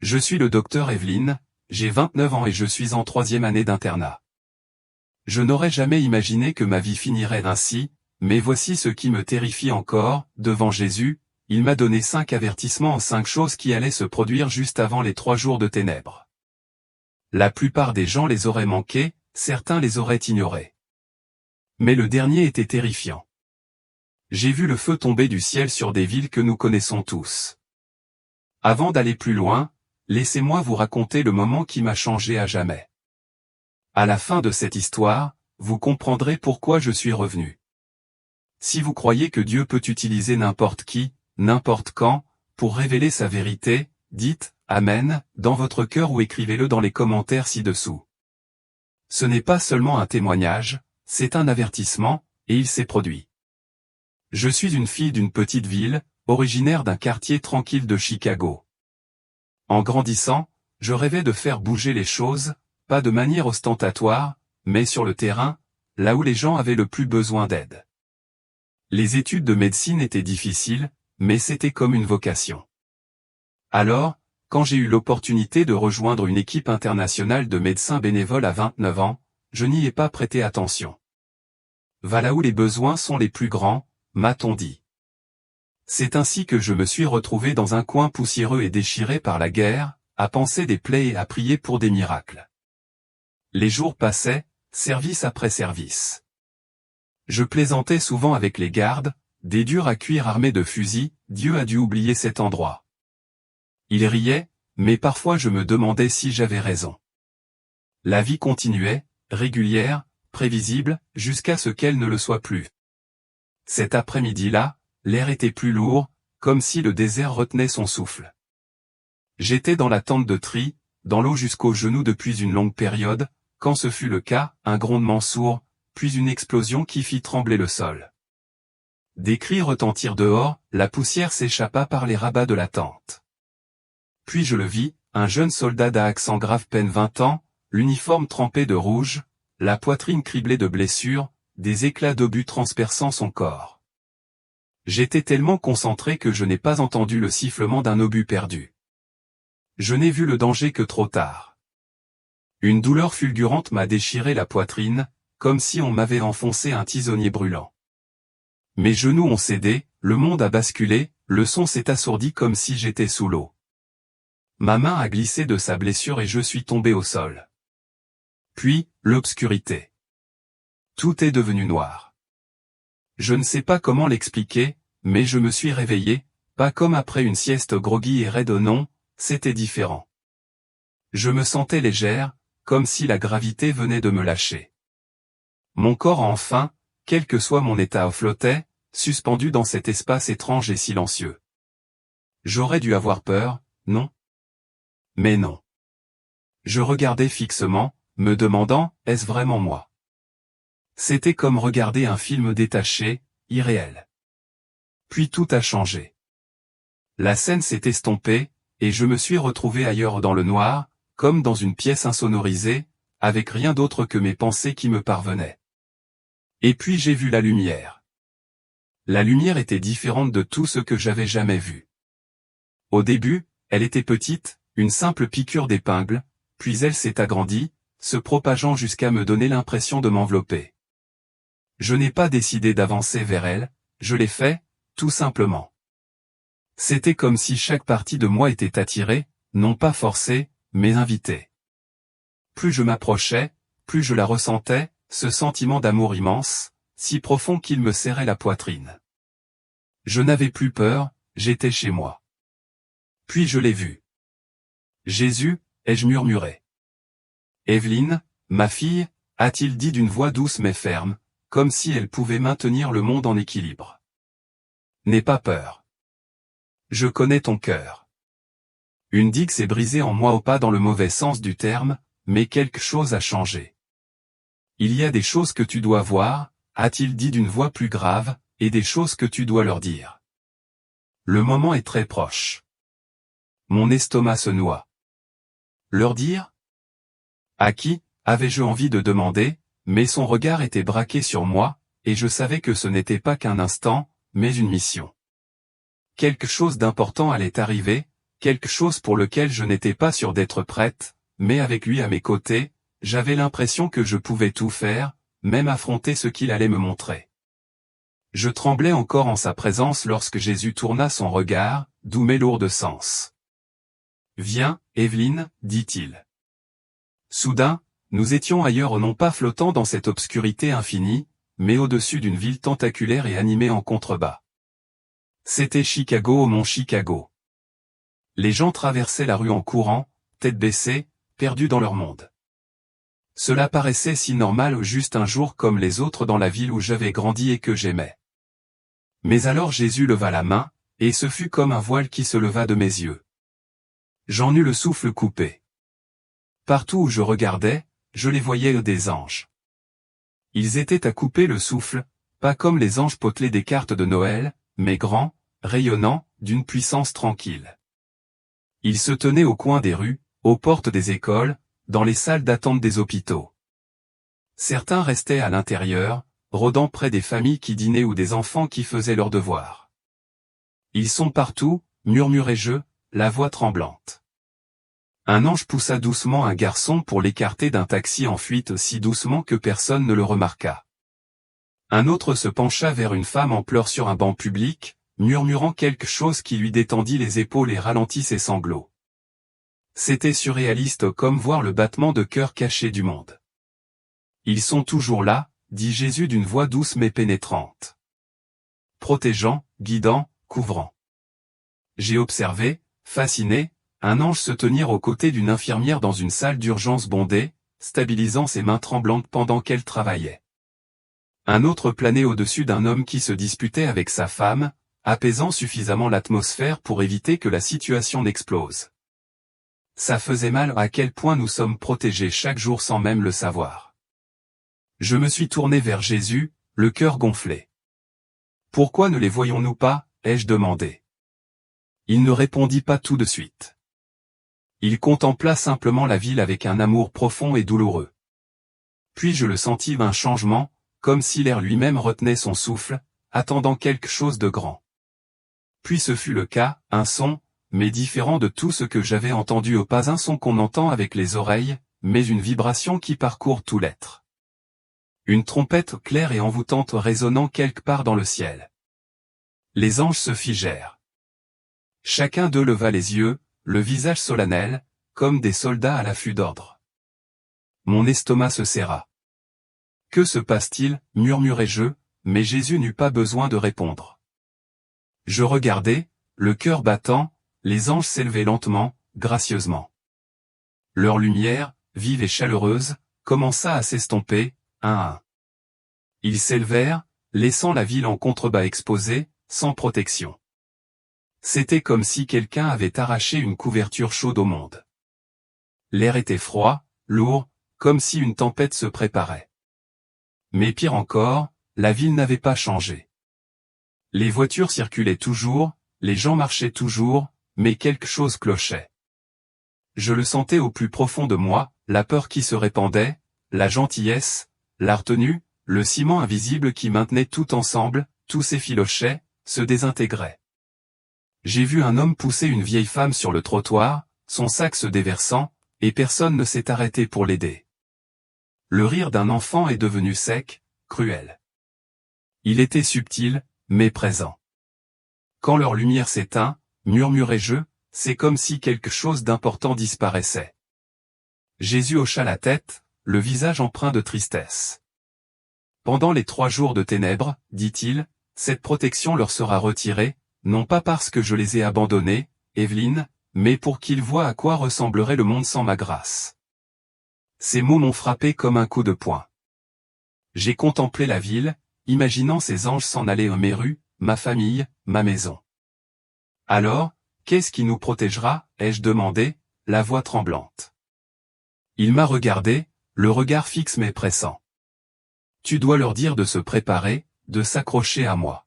Je suis le docteur Evelyne, j'ai 29 ans et je suis en 3e année d'internat. Je n'aurais jamais imaginé que ma vie finirait ainsi, mais voici ce qui me terrifie encore, devant Jésus, il m'a donné 5 avertissements en 5 choses qui allaient se produire juste avant les 3 jours de ténèbres. La plupart des gens les auraient manqués, certains les auraient ignorés. Mais le dernier était terrifiant. J'ai vu le feu tomber du ciel sur des villes que nous connaissons tous. Avant d'aller plus loin, laissez-moi vous raconter le moment qui m'a changé à jamais. À la fin de cette histoire, vous comprendrez pourquoi je suis revenu. Si vous croyez que Dieu peut utiliser n'importe qui, n'importe quand, pour révéler sa vérité, dites « Amen » dans votre cœur ou écrivez-le dans les commentaires ci-dessous. Ce n'est pas seulement un témoignage, c'est un avertissement, et il s'est produit. Je suis une fille d'une petite ville, originaire d'un quartier tranquille de Chicago. En grandissant, je rêvais de faire bouger les choses, pas de manière ostentatoire, mais sur le terrain, là où les gens avaient le plus besoin d'aide. Les études de médecine étaient difficiles, mais c'était comme une vocation. Alors, quand j'ai eu l'opportunité de rejoindre une équipe internationale de médecins bénévoles à 29 ans, je n'y ai pas prêté attention. Va là où les besoins sont les plus grands, m'a-t-on dit. C'est ainsi que je me suis retrouvé dans un coin poussiéreux et déchiré par la guerre, à penser des plaies et à prier pour des miracles. Les jours passaient, service après service. Je plaisantais souvent avec les gardes, des durs à cuire armés de fusils, Dieu a dû oublier cet endroit. Ils riaient, mais parfois je me demandais si j'avais raison. La vie continuait, régulière, prévisible, jusqu'à ce qu'elle ne le soit plus. Cet après-midi-là, l'air était plus lourd, comme si le désert retenait son souffle. J'étais dans la tente de tri, dans l'eau jusqu'aux genoux depuis une longue période, quand ce fut le cas, un grondement sourd, puis une explosion qui fit trembler le sol. Des cris retentirent dehors, la poussière s'échappa par les rabats de la tente. Puis je le vis, un jeune soldat d'à accent grave peine 20 ans, l'uniforme trempé de rouge, la poitrine criblée de blessures, des éclats d'obus transperçant son corps. J'étais tellement concentré que je n'ai pas entendu le sifflement d'un obus perdu. Je n'ai vu le danger que trop tard. Une douleur fulgurante m'a déchiré la poitrine, comme si on m'avait enfoncé un tisonnier brûlant. Mes genoux ont cédé, le monde a basculé, le son s'est assourdi comme si j'étais sous l'eau. Ma main a glissé de sa blessure et je suis tombé au sol. Puis, l'obscurité. Tout est devenu noir. Je ne sais pas comment l'expliquer, mais je me suis réveillé, pas comme après une sieste groggy et raide, non, c'était différent. Je me sentais légère, comme si la gravité venait de me lâcher. Mon corps enfin, quel que soit mon état, flottait, suspendu dans cet espace étrange et silencieux. J'aurais dû avoir peur, non? Mais non. Je regardais fixement, me demandant, est-ce vraiment moi? C'était comme regarder un film détaché, irréel. Puis tout a changé. La scène s'est estompée, et je me suis retrouvé ailleurs dans le noir, comme dans une pièce insonorisée, avec rien d'autre que mes pensées qui me parvenaient. Et puis j'ai vu la lumière. La lumière était différente de tout ce que j'avais jamais vu. Au début, elle était petite, une simple piqûre d'épingle, puis elle s'est agrandie, se propageant jusqu'à me donner l'impression de m'envelopper. Je n'ai pas décidé d'avancer vers elle, je l'ai fait, tout simplement. C'était comme si chaque partie de moi était attirée, non pas forcée, mais invitée. Plus je m'approchais, plus je la ressentais, ce sentiment d'amour immense, si profond qu'il me serrait la poitrine. Je n'avais plus peur, j'étais chez moi. Puis je l'ai vue. Jésus, ai-je murmuré. Evelyne, ma fille, a-t-il dit d'une voix douce mais ferme, comme si elle pouvait maintenir le monde en équilibre. N'aie pas peur. Je connais ton cœur. Une digue s'est brisée en moi, pas dans le mauvais sens du terme, mais quelque chose a changé. Il y a des choses que tu dois voir, a-t-il dit d'une voix plus grave, et des choses que tu dois leur dire. Le moment est très proche. Mon estomac se noie. Leur dire? À qui, avais-je envie de demander, mais son regard était braqué sur moi, et je savais que ce n'était pas qu'un instant, mais une mission. Quelque chose d'important allait arriver, quelque chose pour lequel je n'étais pas sûr d'être prête, mais avec lui à mes côtés, j'avais l'impression que je pouvais tout faire, même affronter ce qu'il allait me montrer. Je tremblais encore en sa présence lorsque Jésus tourna son regard, doux mais lourd de sens. « Viens, Evelyne, dit-il. » Soudain, nous étions ailleurs, non pas flottant dans cette obscurité infinie, mais au-dessus d'une ville tentaculaire et animée en contrebas. C'était Chicago, au mont Chicago. Les gens traversaient la rue en courant, tête baissée, perdus dans leur monde. Cela paraissait si normal, juste un jour comme les autres dans la ville où j'avais grandi et que j'aimais. Mais alors Jésus leva la main, et ce fut comme un voile qui se leva de mes yeux. J'en eus le souffle coupé. Partout où je regardais, je les voyais des anges. Ils étaient à couper le souffle, pas comme les anges potelés des cartes de Noël, mais grands, rayonnants, d'une puissance tranquille. Ils se tenaient au coin des rues, aux portes des écoles, dans les salles d'attente des hôpitaux. Certains restaient à l'intérieur, rôdant près des familles qui dînaient ou des enfants qui faisaient leurs devoirs. Ils sont partout, murmurai-je, la voix tremblante. Un ange poussa doucement un garçon pour l'écarter d'un taxi en fuite si doucement que personne ne le remarqua. Un autre se pencha vers une femme en pleurs sur un banc public, murmurant quelque chose qui lui détendit les épaules et ralentit ses sanglots. C'était surréaliste comme voir le battement de cœur caché du monde. Ils sont toujours là, dit Jésus d'une voix douce mais pénétrante. Protégeant, guidant, couvrant. J'ai observé, fasciné, un ange se tenir aux côtés d'une infirmière dans une salle d'urgence bondée, stabilisant ses mains tremblantes pendant qu'elle travaillait. Un autre planait au-dessus d'un homme qui se disputait avec sa femme, apaisant suffisamment l'atmosphère pour éviter que la situation n'explose. Ça faisait mal à quel point nous sommes protégés chaque jour sans même le savoir. Je me suis tourné vers Jésus, le cœur gonflé. « Pourquoi ne les voyons-nous pas ?» ai-je demandé. Il ne répondit pas tout de suite. Il contempla simplement la ville avec un amour profond et douloureux. Puis je le sentis d'un changement, comme si l'air lui-même retenait son souffle, attendant quelque chose de grand. Puis ce fut le cas, un son, mais différent de tout ce que j'avais entendu, pas un son qu'on entend avec les oreilles, mais une vibration qui parcourt tout l'être. Une trompette claire et envoûtante résonnant quelque part dans le ciel. Les anges se figèrent. Chacun d'eux leva les yeux, le visage solennel, comme des soldats à l'affût d'ordre. Mon estomac se serra. « Que se passe-t-il » murmurai-je, mais Jésus n'eut pas besoin de répondre. Je regardais, le cœur battant, les anges s'élevaient lentement, gracieusement. Leur lumière, vive et chaleureuse, commença à s'estomper, un à un. Ils s'élevèrent, laissant la ville en contrebas exposée, sans protection. C'était comme si quelqu'un avait arraché une couverture chaude au monde. L'air était froid, lourd, comme si une tempête se préparait. Mais pire encore, la ville n'avait pas changé. Les voitures circulaient toujours, les gens marchaient toujours, mais quelque chose clochait. Je le sentais au plus profond de moi, la peur qui se répandait, la gentillesse, la retenue, le ciment invisible qui maintenait tout ensemble, tout s'effilochait, se désintégrait. J'ai vu un homme pousser une vieille femme sur le trottoir, son sac se déversant, et personne ne s'est arrêté pour l'aider. Le rire d'un enfant est devenu sec, cruel. Il était subtil, mais présent. Quand leur lumière s'éteint, murmurai-je, c'est comme si quelque chose d'important disparaissait. Jésus hocha la tête, le visage empreint de tristesse. Pendant les 3 jours de ténèbres, dit-il, cette protection leur sera retirée, non pas parce que je les ai abandonnés, Evelyne, mais pour qu'ils voient à quoi ressemblerait le monde sans ma grâce. Ces mots m'ont frappé comme un coup de poing. J'ai contemplé la ville, imaginant ces anges s'en aller, mes rues, ma famille, ma maison. Alors, qu'est-ce qui nous protégera, ai-je demandé, la voix tremblante. Il m'a regardé, le regard fixe mais pressant. Tu dois leur dire de se préparer, de s'accrocher à moi.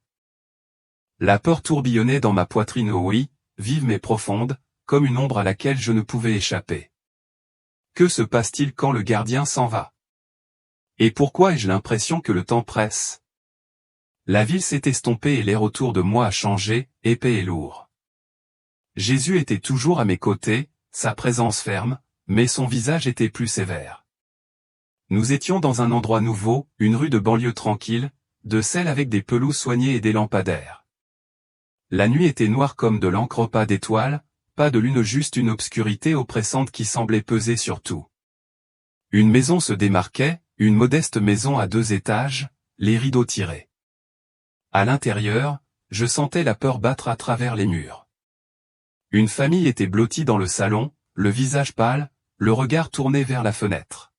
La peur tourbillonnait dans ma poitrine, oh oui, vive mais profonde, comme une ombre à laquelle je ne pouvais échapper. Que se passe-t-il quand le gardien s'en va? Et pourquoi ai-je l'impression que le temps presse? La ville s'est estompée et l'air autour de moi a changé, épais et lourd. Jésus était toujours à mes côtés, sa présence ferme, mais son visage était plus sévère. Nous étions dans un endroit nouveau, une rue de banlieue tranquille, de celle avec des pelouses soignées et des lampadaires. La nuit était noire comme de l'encre, pas d'étoiles, pas de lune, juste une obscurité oppressante qui semblait peser sur tout. Une maison se démarquait, une modeste maison à 2 étages, les rideaux tirés. À l'intérieur, je sentais la peur battre à travers les murs. Une famille était blottie dans le salon, le visage pâle, le regard tourné vers la fenêtre.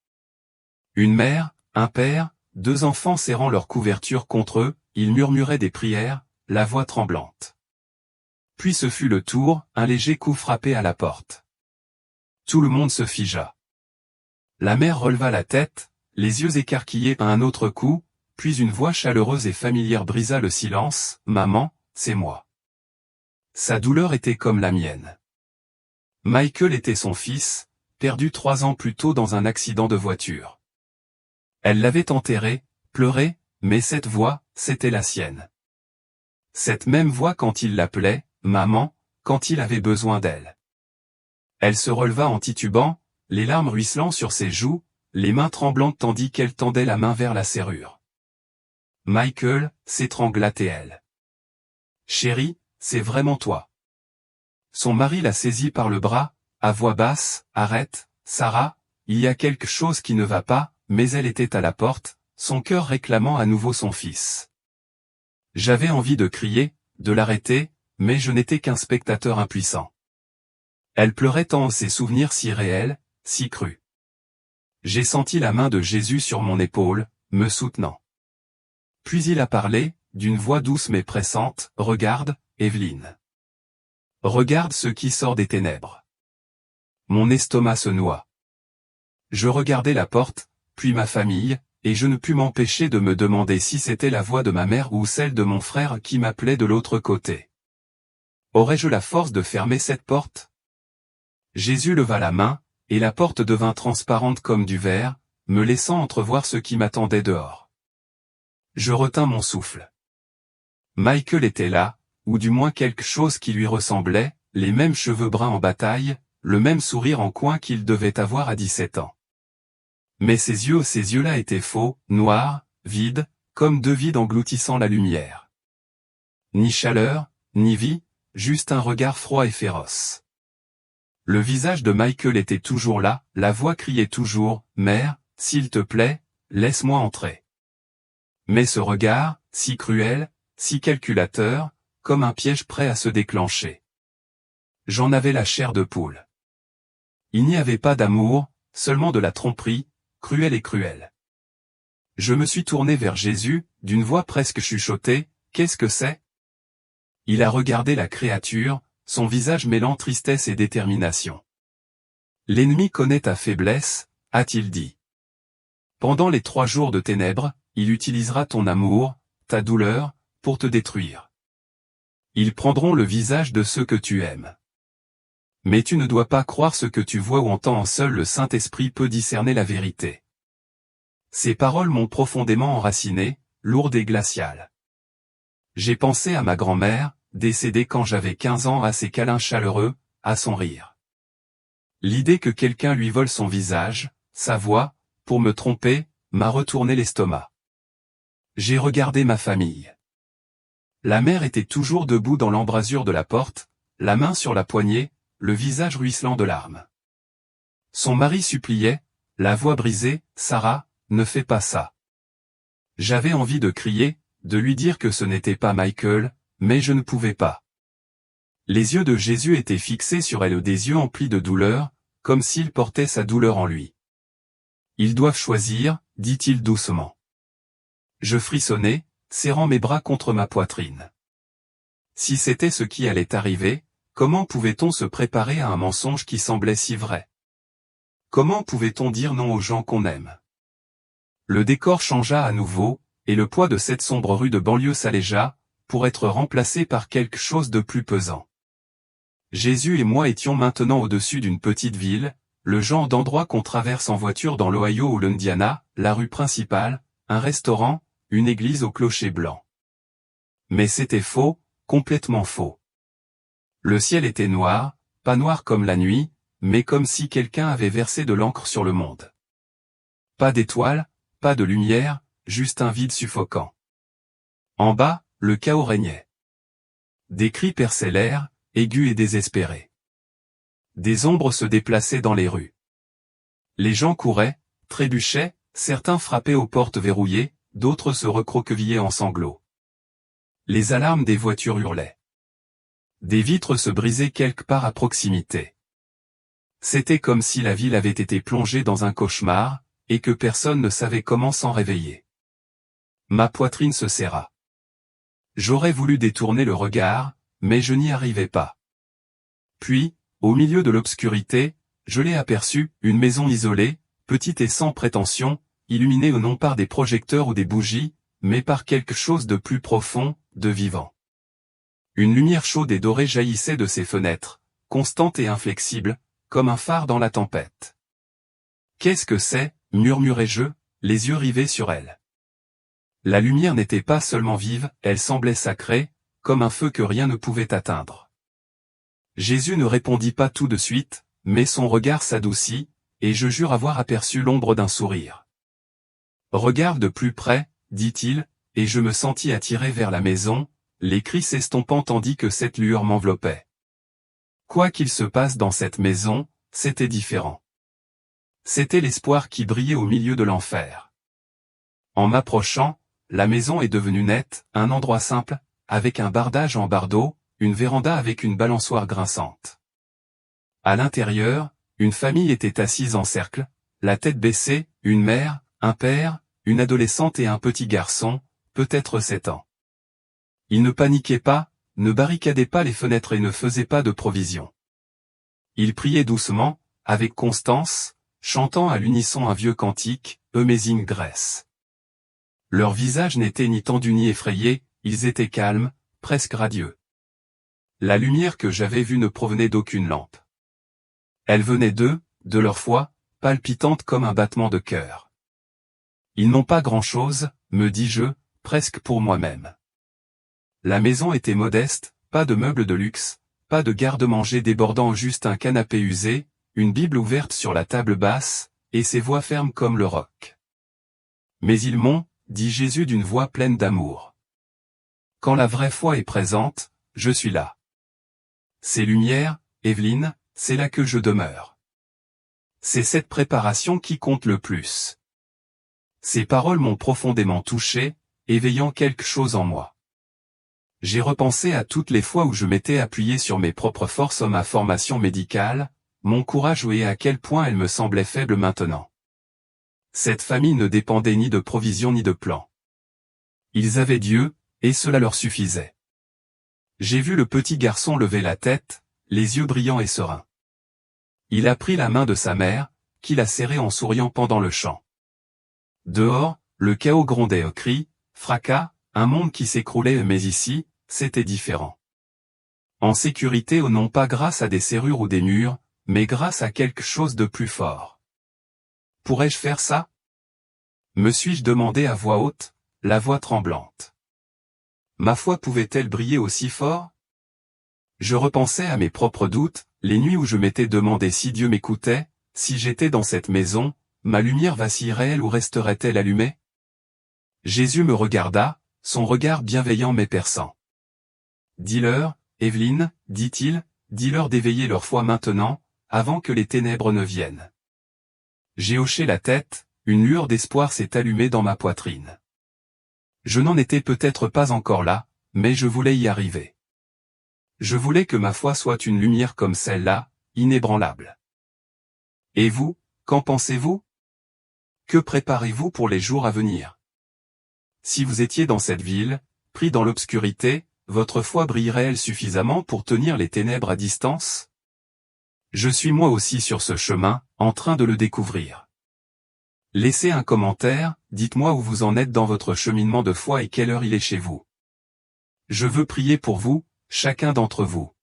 Une mère, un père, 2 enfants serrant leur couverture contre eux, ils murmuraient des prières, la voix tremblante. Puis ce fut le tour, un léger coup frappé à la porte. Tout le monde se figea. La mère releva la tête, les yeux écarquillés à un autre coup, puis une voix chaleureuse et familière brisa le silence, « Maman, c'est moi. » Sa douleur était comme la mienne. Michael était son fils, perdu 3 ans plus tôt dans un accident de voiture. Elle l'avait enterré, pleurait, mais cette voix, c'était la sienne. Cette même voix quand il l'appelait, « Maman », quand il avait besoin d'elle. Elle se releva en titubant, les larmes ruisselant sur ses joues, les mains tremblantes tandis qu'elle tendait la main vers la serrure. Michael s'étrangla-t-elle. « Chérie, c'est vraiment toi. » Son mari la saisit par le bras, à voix basse, « Arrête, Sarah, il y a quelque chose qui ne va pas », mais elle était à la porte, son cœur réclamant à nouveau son fils. J'avais envie de crier, de l'arrêter, mais je n'étais qu'un spectateur impuissant. Elle pleurait tant ses souvenirs si réels, si crus. J'ai senti la main de Jésus sur mon épaule, me soutenant. Puis il a parlé, d'une voix douce mais pressante, « Regarde, Evelyne. Regarde ce qui sort des ténèbres. » Mon estomac se noua. Je regardai la porte, puis ma famille, et je ne pus m'empêcher de me demander si c'était la voix de ma mère ou celle de mon frère qui m'appelait de l'autre côté. Aurais-je la force de fermer cette porte? Jésus leva la main, et la porte devint transparente comme du verre, me laissant entrevoir ce qui m'attendait dehors. Je retins mon souffle. Michael était là, ou du moins quelque chose qui lui ressemblait, les mêmes cheveux bruns en bataille, le même sourire en coin qu'il devait avoir à 17 ans. Mais ces yeux-là étaient faux, noirs, vides, comme 2 vides engloutissant la lumière. Ni chaleur, ni vie, juste un regard froid et féroce. Le visage de Michael était toujours là, la voix criait toujours, « Mère, s'il te plaît, laisse-moi entrer. » Mais ce regard, si cruel, si calculateur, comme un piège prêt à se déclencher. J'en avais la chair de poule. Il n'y avait pas d'amour, seulement de la tromperie, cruelle et cruelle. Je me suis tourné vers Jésus, d'une voix presque chuchotée, « Qu'est-ce que c'est ?» Il a regardé la créature, son visage mêlant tristesse et détermination. « L'ennemi connaît ta faiblesse, » a-t-il dit. « Pendant les 3 jours de ténèbres, il utilisera ton amour, ta douleur, pour te détruire. Ils prendront le visage de ceux que tu aimes. Mais tu ne dois pas croire ce que tu vois ou entends, seul le Saint-Esprit peut discerner la vérité. » Ces paroles m'ont profondément enraciné, lourdes et glaciales. J'ai pensé à ma grand-mère, décédée quand j'avais 15 ans, à ses câlins chaleureux, à son rire. L'idée que quelqu'un lui vole son visage, sa voix, pour me tromper, m'a retourné l'estomac. J'ai regardé ma famille. La mère était toujours debout dans l'embrasure de la porte, la main sur la poignée, le visage ruisselant de larmes. Son mari suppliait, la voix brisée, « Sarah, ne fais pas ça. » J'avais envie de crier, de lui dire que ce n'était pas Michael, mais je ne pouvais pas. Les yeux de Jésus étaient fixés sur elle, des yeux emplis de douleur, comme s'il portait sa douleur en lui. « Ils doivent choisir, » dit-il doucement. Je frissonnai, serrant mes bras contre ma poitrine. Si c'était ce qui allait arriver, comment pouvait-on se préparer à un mensonge qui semblait si vrai? Comment pouvait-on dire non aux gens qu'on aime? Le décor changea à nouveau, et le poids de cette sombre rue de banlieue s'allégea, pour être remplacé par quelque chose de plus pesant. Jésus et moi étions maintenant au-dessus d'une petite ville, le genre d'endroit qu'on traverse en voiture dans l'Ohio ou l'Indiana, la rue principale, un restaurant, une église au clocher blanc. Mais c'était faux, complètement faux. Le ciel était noir, pas noir comme la nuit, mais comme si quelqu'un avait versé de l'encre sur le monde. Pas d'étoiles, pas de lumière, juste un vide suffocant. En bas, le chaos régnait. Des cris perçaient l'air, aigus et désespérés. Des ombres se déplaçaient dans les rues. Les gens couraient, trébuchaient, certains frappaient aux portes verrouillées, d'autres se recroquevillaient en sanglots. Les alarmes des voitures hurlaient. Des vitres se brisaient quelque part à proximité. C'était comme si la ville avait été plongée dans un cauchemar, et que personne ne savait comment s'en réveiller. Ma poitrine se serra. J'aurais voulu détourner le regard, mais je n'y arrivais pas. Puis, au milieu de l'obscurité, je l'ai aperçu, une maison isolée, petite et sans prétention, illuminée non par des projecteurs ou des bougies, mais par quelque chose de plus profond, de vivant. Une lumière chaude et dorée jaillissait de ses fenêtres, constante et inflexible, comme un phare dans la tempête. « Qu'est-ce que c'est » murmurai-je, les yeux rivés sur elle. La lumière n'était pas seulement vive, elle semblait sacrée, comme un feu que rien ne pouvait atteindre. Jésus ne répondit pas tout de suite, mais son regard s'adoucit, et je jure avoir aperçu l'ombre d'un sourire. « Regarde de plus près, dit-il, et je me sentis attiré vers la maison, les cris s'estompant tandis que cette lueur m'enveloppait. Quoi qu'il se passe dans cette maison, c'était différent. C'était l'espoir qui brillait au milieu de l'enfer. En m'approchant, la maison est devenue nette, un endroit simple, avec un bardage en bardeaux, une véranda avec une balançoire grinçante. À l'intérieur, une famille était assise en cercle, la tête baissée, une mère, un père, une adolescente et un petit garçon, peut-être 7 ans. Ils ne paniquaient pas, ne barricadaient pas les fenêtres et ne faisaient pas de provisions. Ils priaient doucement, avec constance, chantant à l'unisson un vieux cantique, Amazing Grace. Leurs visages n'étaient ni tendus ni effrayés, ils étaient calmes, presque radieux. La lumière que j'avais vue ne provenait d'aucune lampe. Elle venait d'eux, de leur foi, palpitante comme un battement de cœur. Ils n'ont pas grand-chose, me dis-je, presque pour moi-même. La maison était modeste, pas de meubles de luxe, pas de garde-manger débordant, juste un canapé usé, une Bible ouverte sur la table basse, et ses voix fermes comme le roc. Mais ils m'ont, dit Jésus d'une voix pleine d'amour. Quand la vraie foi est présente, je suis là. Ces lumières, Evelyne, c'est là que je demeure. C'est cette préparation qui compte le plus. Ces paroles m'ont profondément touché, éveillant quelque chose en moi. J'ai repensé à toutes les fois où je m'étais appuyé sur mes propres forces, ma formation médicale, mon courage et à quel point elle me semblait faible maintenant. Cette famille ne dépendait ni de provisions ni de plans. Ils avaient Dieu, et cela leur suffisait. J'ai vu le petit garçon lever la tête, les yeux brillants et sereins. Il a pris la main de sa mère, qui l'a serrée en souriant pendant le chant. Dehors, le chaos grondait, cris, fracas, un monde qui s'écroulait, mais ici, c'était différent. En sécurité ou non pas grâce à des serrures ou des murs, mais grâce à quelque chose de plus fort. Pourrais-je faire ça? Me suis-je demandé à voix haute, la voix tremblante. Ma foi pouvait-elle briller aussi fort? Je repensais à mes propres doutes, les nuits où je m'étais demandé si Dieu m'écoutait, si j'étais dans cette maison, ma lumière vacillerait-elle ou resterait-elle allumée? Jésus me regarda, son regard bienveillant mais perçant. Dis-leur, Evelyne, dit-il, dis-leur d'éveiller leur foi maintenant, avant que les ténèbres ne viennent. J'ai hoché la tête, une lueur d'espoir s'est allumée dans ma poitrine. Je n'en étais peut-être pas encore là, mais je voulais y arriver. Je voulais que ma foi soit une lumière comme celle-là, inébranlable. Et vous, qu'en pensez-vous? Que préparez-vous pour les jours à venir? Si vous étiez dans cette ville, pris dans l'obscurité, votre foi brillerait-elle suffisamment pour tenir les ténèbres à distance? Je suis moi aussi sur ce chemin, en train de le découvrir. Laissez un commentaire, dites-moi où vous en êtes dans votre cheminement de foi et quelle heure il est chez vous. Je veux prier pour vous, chacun d'entre vous.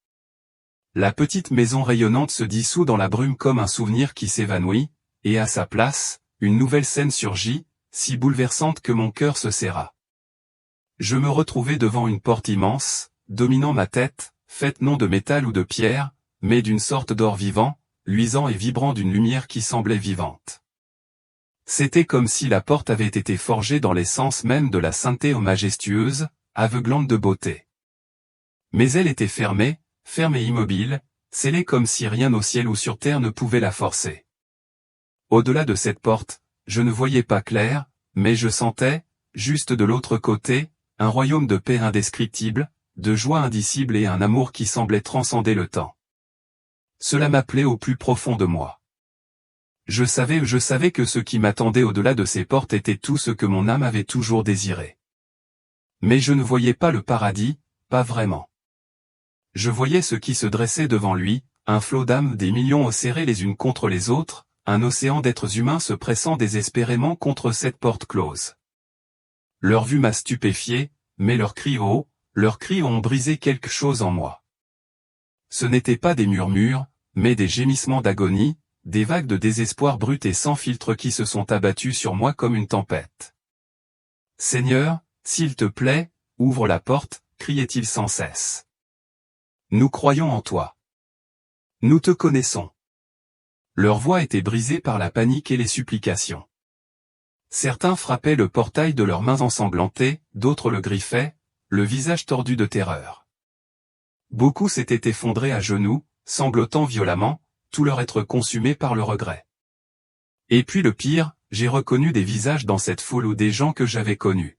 La petite maison rayonnante se dissout dans la brume comme un souvenir qui s'évanouit, et à sa place, une nouvelle scène surgit, si bouleversante que mon cœur se serra. Je me retrouvai devant une porte immense, dominant ma tête, faite non de métal ou de pierre, mais d'une sorte d'or vivant, luisant et vibrant d'une lumière qui semblait vivante. C'était comme si la porte avait été forgée dans l'essence même de la sainteté majestueuse, aveuglante de beauté. Mais elle était fermée, ferme et immobile, scellée comme si rien au ciel ou sur terre ne pouvait la forcer. Au-delà de cette porte, je ne voyais pas clair, mais je sentais, juste de l'autre côté, un royaume de paix indescriptible, de joie indicible et un amour qui semblait transcender le temps. Cela m'appelait au plus profond de moi. Je savais que ce qui m'attendait au-delà de ces portes était tout ce que mon âme avait toujours désiré. Mais je ne voyais pas le paradis, pas vraiment. Je voyais ce qui se dressait devant lui, un flot d'âmes des millions serrées les unes contre les autres, un océan d'êtres humains se pressant désespérément contre cette porte close. Leur vue m'a stupéfié, mais leurs cris ont brisé quelque chose en moi. Ce n'étaient pas des murmures, mais des gémissements d'agonie, des vagues de désespoir brut et sans filtre qui se sont abattues sur moi comme une tempête. « Seigneur, s'il te plaît, ouvre la porte », criait-il sans cesse. Nous croyons en toi. Nous te connaissons. Leur voix était brisée par la panique et les supplications. Certains frappaient le portail de leurs mains ensanglantées, d'autres le griffaient, le visage tordu de terreur. Beaucoup s'étaient effondrés à genoux, sanglotant violemment, tout leur être consumé par le regret. Et puis le pire, j'ai reconnu des visages dans cette foule ou des gens que j'avais connus.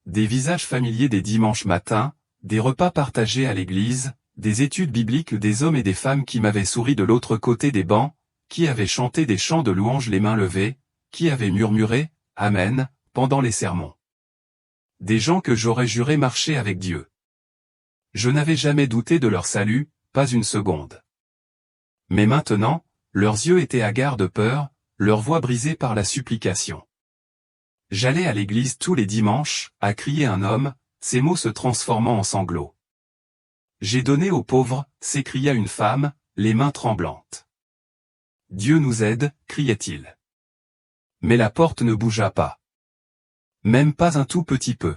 Des visages familiers des dimanches matins, des repas partagés à l'église, des études bibliques, des hommes et des femmes qui m'avaient souri de l'autre côté des bancs, qui avaient chanté des chants de louange les mains levées, qui avaient murmuré « Amen » pendant les sermons. Des gens que j'aurais juré marcher avec Dieu. Je n'avais jamais douté de leur salut, pas une seconde. Mais maintenant, leurs yeux étaient hagards de peur, leur voix brisée par la supplication. J'allais à l'église tous les dimanches, a crié un homme, ses mots se transformant en sanglots. J'ai donné aux pauvres, s'écria une femme, les mains tremblantes. Dieu nous aide, criait-il. Mais la porte ne bougea pas. Même pas un tout petit peu.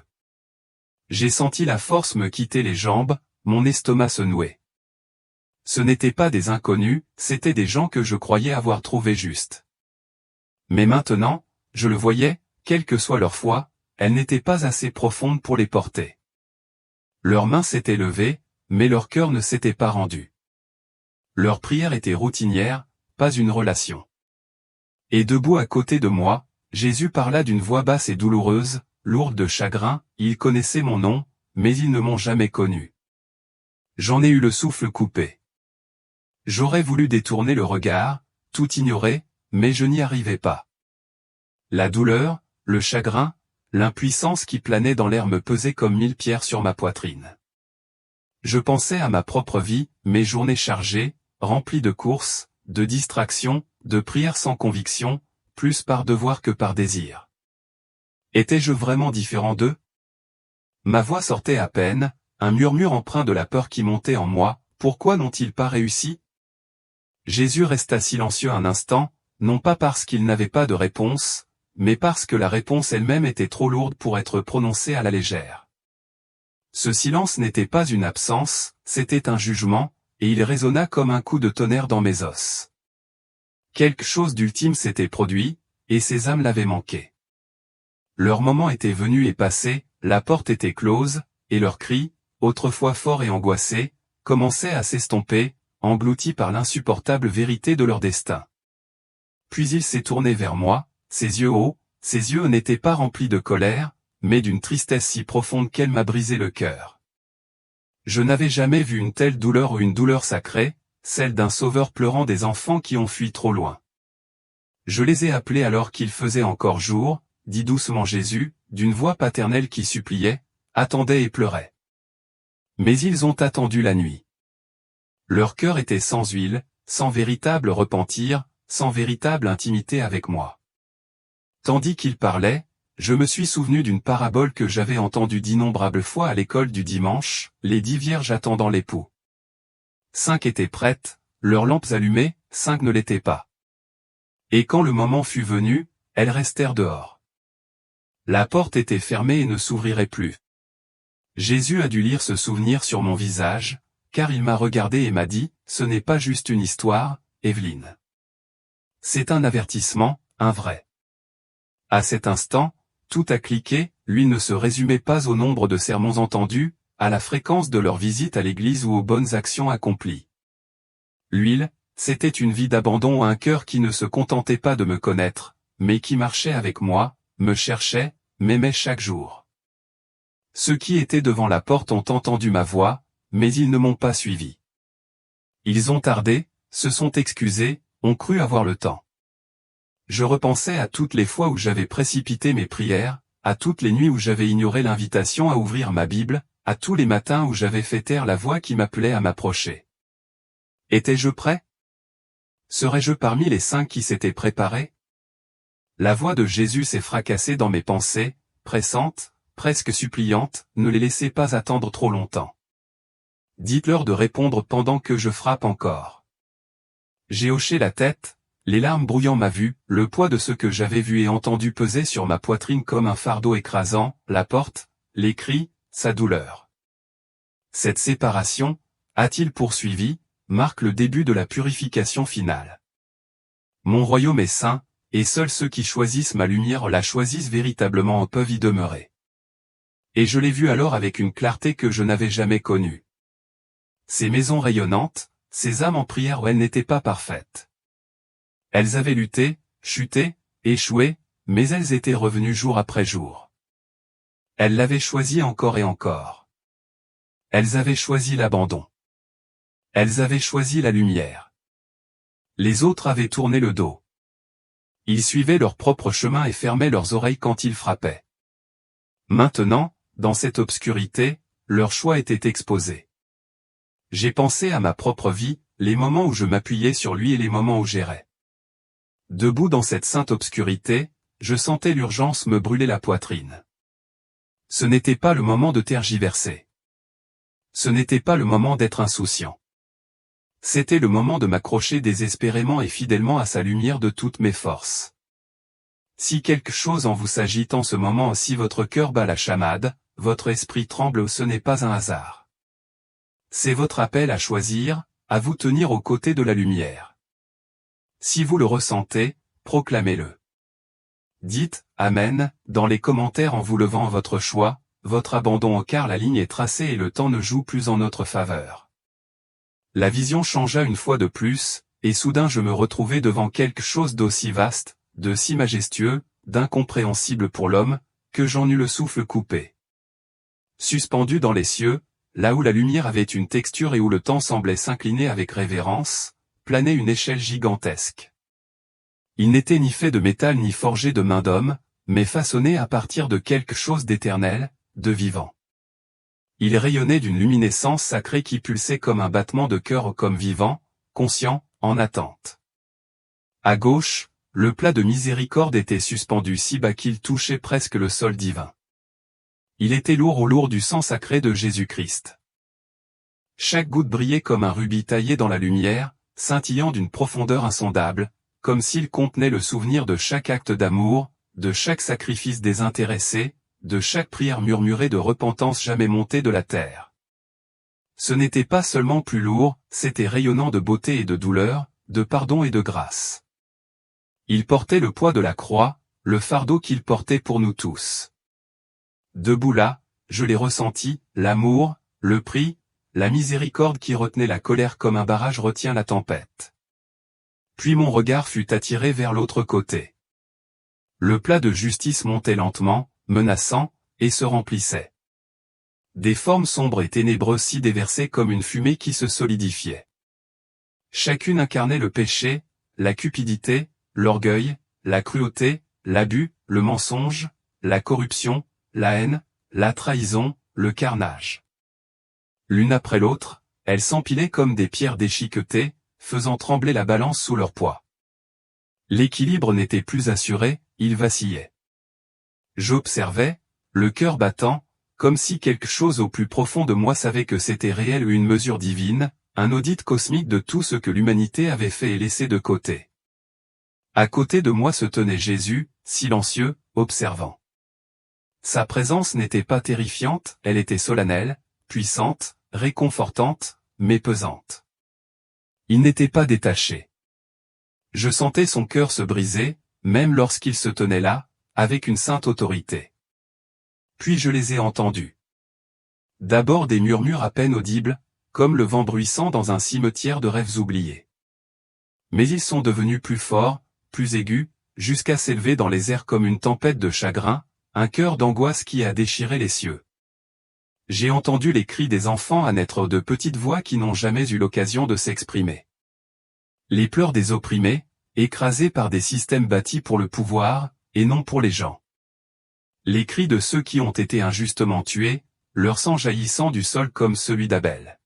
J'ai senti la force me quitter les jambes, mon estomac se nouer. Ce n'étaient pas des inconnus, c'étaient des gens que je croyais avoir trouvés justes. Mais maintenant, je le voyais, quelle que soit leur foi, elle n'était pas assez profonde pour les porter. Leurs mains s'étaient levées, mais leur cœur ne s'était pas rendu. Leur prière était routinière, pas une relation. Et debout à côté de moi, Jésus parla d'une voix basse et douloureuse, lourde de chagrin, ils connaissaient mon nom, mais ils ne m'ont jamais connu. J'en ai eu le souffle coupé. J'aurais voulu détourner le regard, tout ignorer, mais je n'y arrivais pas. La douleur, le chagrin, l'impuissance qui planait dans l'air me pesaient comme 1000 pierres sur ma poitrine. Je pensais à ma propre vie, mes journées chargées, remplies de courses, de distractions, de prières sans conviction, plus par devoir que par désir. Étais-je vraiment différent d'eux? Ma voix sortait à peine, un murmure empreint de la peur qui montait en moi, pourquoi n'ont-ils pas réussi? Jésus resta silencieux un instant, non pas parce qu'il n'avait pas de réponse, mais parce que la réponse elle-même était trop lourde pour être prononcée à la légère. Ce silence n'était pas une absence, c'était un jugement, et il résonna comme un coup de tonnerre dans mes os. Quelque chose d'ultime s'était produit, et ces âmes l'avaient manqué. Leur moment était venu et passé, la porte était close, et leurs cris, autrefois forts et angoissés, commençaient à s'estomper, engloutis par l'insupportable vérité de leur destin. Puis il s'est tourné vers moi, ses yeux hauts, ses yeux n'étaient pas remplis de colère, mais d'une tristesse si profonde qu'elle m'a brisé le cœur. Je n'avais jamais vu une telle douleur ou une douleur sacrée, celle d'un sauveur pleurant des enfants qui ont fui trop loin. Je les ai appelés alors qu'il faisait encore jour, dit doucement Jésus, d'une voix paternelle qui suppliait, attendait et pleurait. Mais ils ont attendu la nuit. Leur cœur était sans huile, sans véritable repentir, sans véritable intimité avec moi. Tandis qu'ils parlaient, je me suis souvenu d'une parabole que j'avais entendue d'innombrables fois à l'école du dimanche, les 10 vierges attendant l'époux. 5 étaient prêtes, leurs lampes allumées, 5 ne l'étaient pas. Et quand le moment fut venu, elles restèrent dehors. La porte était fermée et ne s'ouvrirait plus. Jésus a dû lire ce souvenir sur mon visage, car il m'a regardé et m'a dit, ce n'est pas juste une histoire, Evelyne. C'est un avertissement, un vrai. À cet instant, tout a cliqué, lui ne se résumait pas au nombre de sermons entendus, à la fréquence de leur visite à l'église ou aux bonnes actions accomplies. L'huile, c'était une vie d'abandon à un cœur qui ne se contentait pas de me connaître, mais qui marchait avec moi, me cherchait, m'aimait chaque jour. Ceux qui étaient devant la porte ont entendu ma voix, mais ils ne m'ont pas suivi. Ils ont tardé, se sont excusés, ont cru avoir le temps. Je repensais à toutes les fois où j'avais précipité mes prières, à toutes les nuits où j'avais ignoré l'invitation à ouvrir ma Bible, à tous les matins où j'avais fait taire la voix qui m'appelait à m'approcher. Étais-je prêt? Serais-je parmi les 5 qui s'étaient préparés? La voix de Jésus s'est fracassée dans mes pensées, pressante, presque suppliante, ne les laissez pas attendre trop longtemps. Dites-leur de répondre pendant que je frappe encore. J'ai hoché la tête, les larmes brouillant ma vue, le poids de ce que j'avais vu et entendu pesait sur ma poitrine comme un fardeau écrasant, la porte, les cris, sa douleur. Cette séparation, a-t-il poursuivi, marque le début de la purification finale. Mon royaume est saint, et seuls ceux qui choisissent ma lumière la choisissent véritablement peuvent y demeurer. Et je l'ai vu alors avec une clarté que je n'avais jamais connue. Ces maisons rayonnantes, ces âmes en prière où elles n'étaient pas parfaites. Elles avaient lutté, chuté, échoué, mais elles étaient revenues jour après jour. Elles l'avaient choisi encore et encore. Elles avaient choisi l'abandon. Elles avaient choisi la lumière. Les autres avaient tourné le dos. Ils suivaient leur propre chemin et fermaient leurs oreilles quand ils frappaient. Maintenant, dans cette obscurité, leur choix était exposé. J'ai pensé à ma propre vie, les moments où je m'appuyais sur lui et les moments où j'errais. Debout dans cette sainte obscurité, je sentais l'urgence me brûler la poitrine. Ce n'était pas le moment de tergiverser. Ce n'était pas le moment d'être insouciant. C'était le moment de m'accrocher désespérément et fidèlement à sa lumière de toutes mes forces. Si quelque chose en vous s'agite en ce moment, si votre cœur bat la chamade, votre esprit tremble, ce n'est pas un hasard. C'est votre appel à choisir, à vous tenir aux côtés de la lumière. Si vous le ressentez, proclamez-le. Dites « Amen » dans les commentaires en vous levant votre choix, votre abandon car la ligne est tracée et le temps ne joue plus en notre faveur. La vision changea une fois de plus, et soudain je me retrouvai devant quelque chose d'aussi vaste, de si majestueux, d'incompréhensible pour l'homme, que j'en eus le souffle coupé. Suspendu dans les cieux, là où la lumière avait une texture et où le temps semblait s'incliner avec révérence, planait une échelle gigantesque. Il n'était ni fait de métal ni forgé de main d'homme, mais façonné à partir de quelque chose d'éternel, de vivant. Il rayonnait d'une luminescence sacrée qui pulsait comme un battement de cœur comme vivant, conscient, en attente. À gauche, le plat de miséricorde était suspendu si bas qu'il touchait presque le sol divin. Il était lourd au lourd du sang sacré de Jésus-Christ. Chaque goutte brillait comme un rubis taillé dans la lumière, scintillant d'une profondeur insondable, comme s'il contenait le souvenir de chaque acte d'amour, de chaque sacrifice désintéressé, de chaque prière murmurée de repentance jamais montée de la terre. Ce n'était pas seulement plus lourd, c'était rayonnant de beauté et de douleur, de pardon et de grâce. Il portait le poids de la croix, le fardeau qu'il portait pour nous tous. Debout là, je l'ai ressenti, l'amour, le prix, la miséricorde qui retenait la colère comme un barrage retient la tempête. Puis mon regard fut attiré vers l'autre côté. Le plat de justice montait lentement, menaçant, et se remplissait. Des formes sombres et ténébreuses s'y déversaient comme une fumée qui se solidifiait. Chacune incarnait le péché, la cupidité, l'orgueil, la cruauté, l'abus, le mensonge, la corruption, la haine, la trahison, le carnage. L'une après l'autre, elles s'empilaient comme des pierres déchiquetées, faisant trembler la balance sous leur poids. L'équilibre n'était plus assuré, il vacillait. J'observais, le cœur battant, comme si quelque chose au plus profond de moi savait que c'était réel ou une mesure divine, un audit cosmique de tout ce que l'humanité avait fait et laissé de côté. À côté de moi se tenait Jésus, silencieux, observant. Sa présence n'était pas terrifiante, elle était solennelle, puissante, réconfortante, mais pesante. Il n'était pas détaché. Je sentais son cœur se briser, même lorsqu'il se tenait là, avec une sainte autorité. Puis je les ai entendus. D'abord des murmures à peine audibles, comme le vent bruissant dans un cimetière de rêves oubliés. Mais ils sont devenus plus forts, plus aigus, jusqu'à s'élever dans les airs comme une tempête de chagrin, un cœur d'angoisse qui a déchiré les cieux. J'ai entendu les cris des enfants à naître de petites voix qui n'ont jamais eu l'occasion de s'exprimer. Les pleurs des opprimés, écrasés par des systèmes bâtis pour le pouvoir, et non pour les gens. Les cris de ceux qui ont été injustement tués, leur sang jaillissant du sol comme celui d'Abel.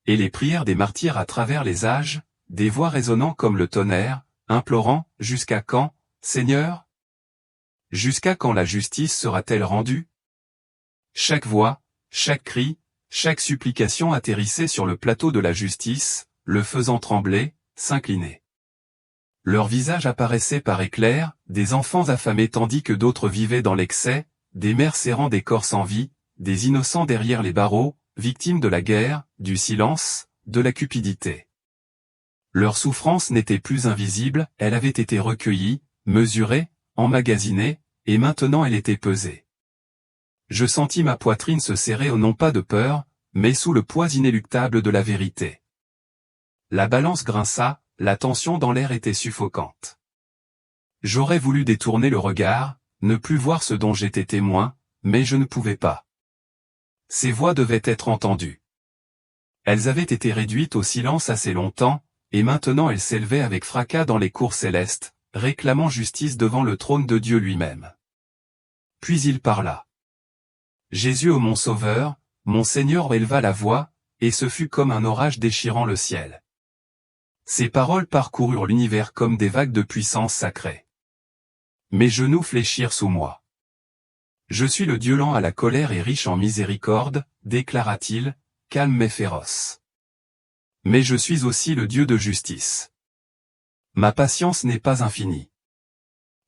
Et les prières des martyrs à travers les âges, des voix résonnant comme le tonnerre, implorant, « Jusqu'à quand, Seigneur ? Jusqu'à quand la justice sera-t-elle rendue ?» Chaque voix, chaque cri, chaque supplication atterrissait sur le plateau de la justice, le faisant trembler, s'incliner. Leurs visages apparaissaient par éclairs, des enfants affamés tandis que d'autres vivaient dans l'excès, des mères serrant des corps sans vie, des innocents derrière les barreaux, victimes de la guerre, du silence, de la cupidité. Leur souffrance n'était plus invisible, elle avait été recueillie, mesurée, emmagasinée, et maintenant elle était pesée. Je sentis ma poitrine se serrer non pas de peur, mais sous le poids inéluctable de la vérité. La balance grinça, la tension dans l'air était suffocante. J'aurais voulu détourner le regard, ne plus voir ce dont j'étais témoin, mais je ne pouvais pas. Ces voix devaient être entendues. Elles avaient été réduites au silence assez longtemps, et maintenant elles s'élevaient avec fracas dans les cours célestes, réclamant justice devant le trône de Dieu lui-même. Puis il parla. Jésus, ô mon Sauveur, mon Seigneur, éleva la voix, et ce fut comme un orage déchirant le ciel. Ces paroles parcoururent l'univers comme des vagues de puissance sacrée. Mes genoux fléchirent sous moi. Je suis le Dieu lent à la colère et riche en miséricorde, déclara-t-il, calme mais féroce. Mais je suis aussi le Dieu de justice. Ma patience n'est pas infinie.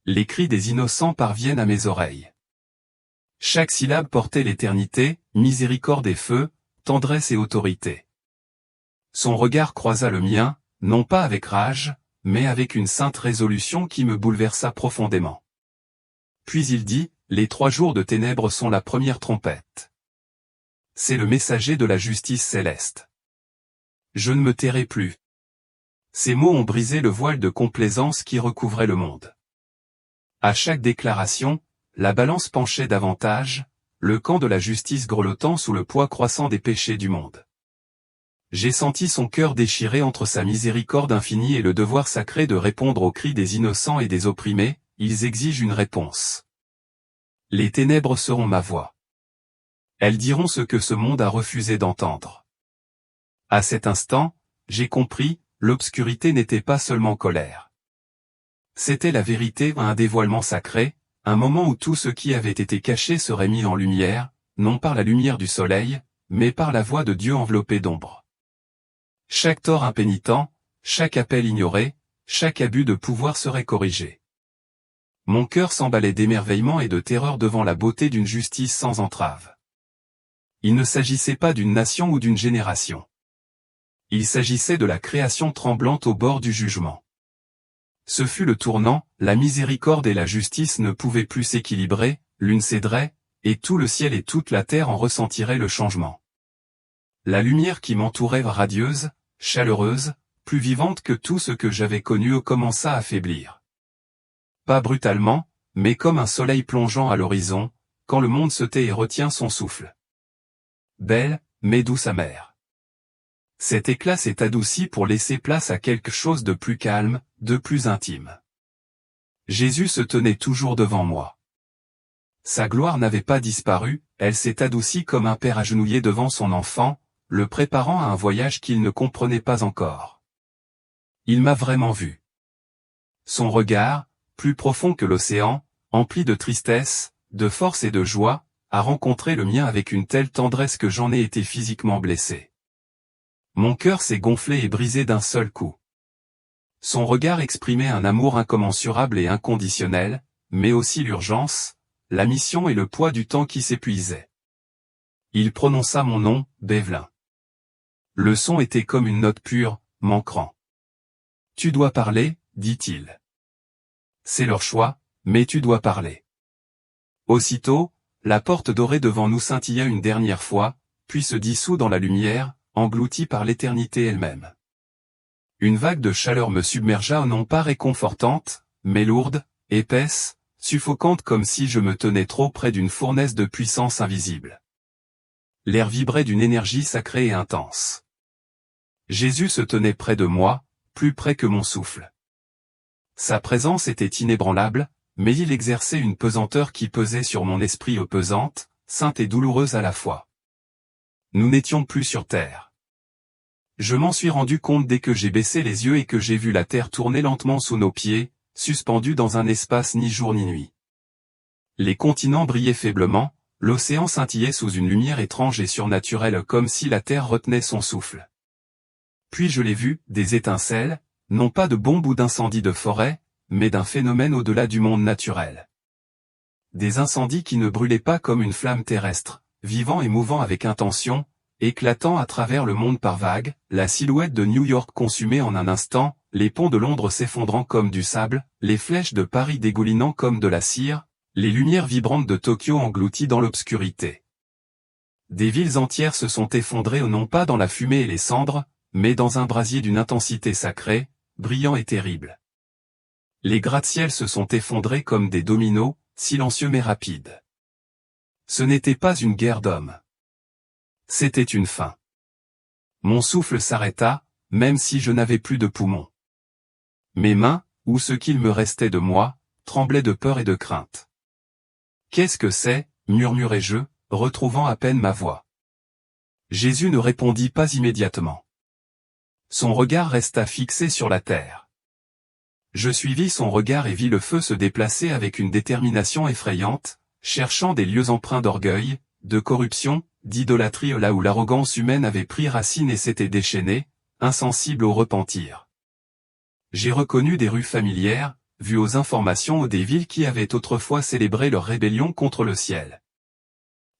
Les cris des innocents parviennent à mes oreilles. Chaque syllabe portait l'éternité, miséricorde et feu, tendresse et autorité. Son regard croisa le mien, non pas avec rage, mais avec une sainte résolution qui me bouleversa profondément. Puis il dit, les 3 jours de ténèbres sont la première trompette. C'est le messager de la justice céleste. Je ne me tairai plus. Ces mots ont brisé le voile de complaisance qui recouvrait le monde. À chaque déclaration, la balance penchait davantage, le camp de la justice grelottant sous le poids croissant des péchés du monde. J'ai senti son cœur déchiré entre sa miséricorde infinie et le devoir sacré de répondre aux cris des innocents et des opprimés, ils exigent une réponse. Les ténèbres seront ma voix. Elles diront ce que ce monde a refusé d'entendre. À cet instant, j'ai compris, l'obscurité n'était pas seulement colère. C'était la vérité, un dévoilement sacré, un moment où tout ce qui avait été caché serait mis en lumière, non par la lumière du soleil, mais par la voix de Dieu enveloppée d'ombre. Chaque tort impénitent, chaque appel ignoré, chaque abus de pouvoir serait corrigé. Mon cœur s'emballait d'émerveillement et de terreur devant la beauté d'une justice sans entrave. Il ne s'agissait pas d'une nation ou d'une génération. Il s'agissait de la création tremblante au bord du jugement. Ce fut le tournant, la miséricorde et la justice ne pouvaient plus s'équilibrer, l'une céderait, et tout le ciel et toute la terre en ressentiraient le changement. La lumière qui m'entourait radieuse, chaleureuse, plus vivante que tout ce que j'avais connu commença à faiblir. Pas brutalement, mais comme un soleil plongeant à l'horizon, quand le monde se tait et retient son souffle. Belle, mais douce amère. Cet éclat s'est adouci pour laisser place à quelque chose de plus calme, de plus intime. Jésus se tenait toujours devant moi. Sa gloire n'avait pas disparu, elle s'est adoucie comme un père agenouillé devant son enfant, le préparant à un voyage qu'il ne comprenait pas encore. Il m'a vraiment vu. Son regard, plus profond que l'océan, empli de tristesse, de force et de joie, a rencontré le mien avec une telle tendresse que j'en ai été physiquement blessé. Mon cœur s'est gonflé et brisé d'un seul coup. Son regard exprimait un amour incommensurable et inconditionnel, mais aussi l'urgence, la mission et le poids du temps qui s'épuisait. Il prononça mon nom, Bévelin. Le son était comme une note pure, manquant. Tu dois parler, dit-il. C'est leur choix, mais tu dois parler. Aussitôt, la porte dorée devant nous scintilla une dernière fois, puis se dissout dans la lumière, engloutie par l'éternité elle-même. Une vague de chaleur me submergea non pas réconfortante, mais lourde, épaisse, suffocante comme si je me tenais trop près d'une fournaise de puissance invisible. L'air vibrait d'une énergie sacrée et intense. Jésus se tenait près de moi, plus près que mon souffle. Sa présence était inébranlable, mais il exerçait une pesanteur qui pesait sur mon esprit pesante, sainte et douloureuse à la fois. Nous n'étions plus sur terre. Je m'en suis rendu compte dès que j'ai baissé les yeux et que j'ai vu la terre tourner lentement sous nos pieds, suspendue dans un espace ni jour ni nuit. Les continents brillaient faiblement, l'océan scintillait sous une lumière étrange et surnaturelle comme si la terre retenait son souffle. Puis je l'ai vu, des étincelles, non pas de bombes ou d'incendies de forêt, mais d'un phénomène au-delà du monde naturel. Des incendies qui ne brûlaient pas comme une flamme terrestre, vivant et mouvant avec intention, éclatant à travers le monde par vagues, la silhouette de New York consumée en un instant, les ponts de Londres s'effondrant comme du sable, les flèches de Paris dégoulinant comme de la cire, les lumières vibrantes de Tokyo englouties dans l'obscurité. Des villes entières se sont effondrées non pas dans la fumée et les cendres, mais dans un brasier d'une intensité sacrée, brillant et terrible. Les gratte-ciels se sont effondrés comme des dominos, silencieux mais rapides. Ce n'était pas une guerre d'hommes. C'était une fin. Mon souffle s'arrêta, même si je n'avais plus de poumons. Mes mains, ou ce qu'il me restait de moi, tremblaient de peur et de crainte. Qu'est-ce que c'est, murmurai-je, retrouvant à peine ma voix. Jésus ne répondit pas immédiatement. Son regard resta fixé sur la terre. Je suivis son regard et vis le feu se déplacer avec une détermination effrayante, cherchant des lieux empreints d'orgueil, de corruption, d'idolâtrie là où l'arrogance humaine avait pris racine et s'était déchaînée, insensible au repentir. J'ai reconnu des rues familières, vues aux informations des villes qui avaient autrefois célébré leur rébellion contre le ciel.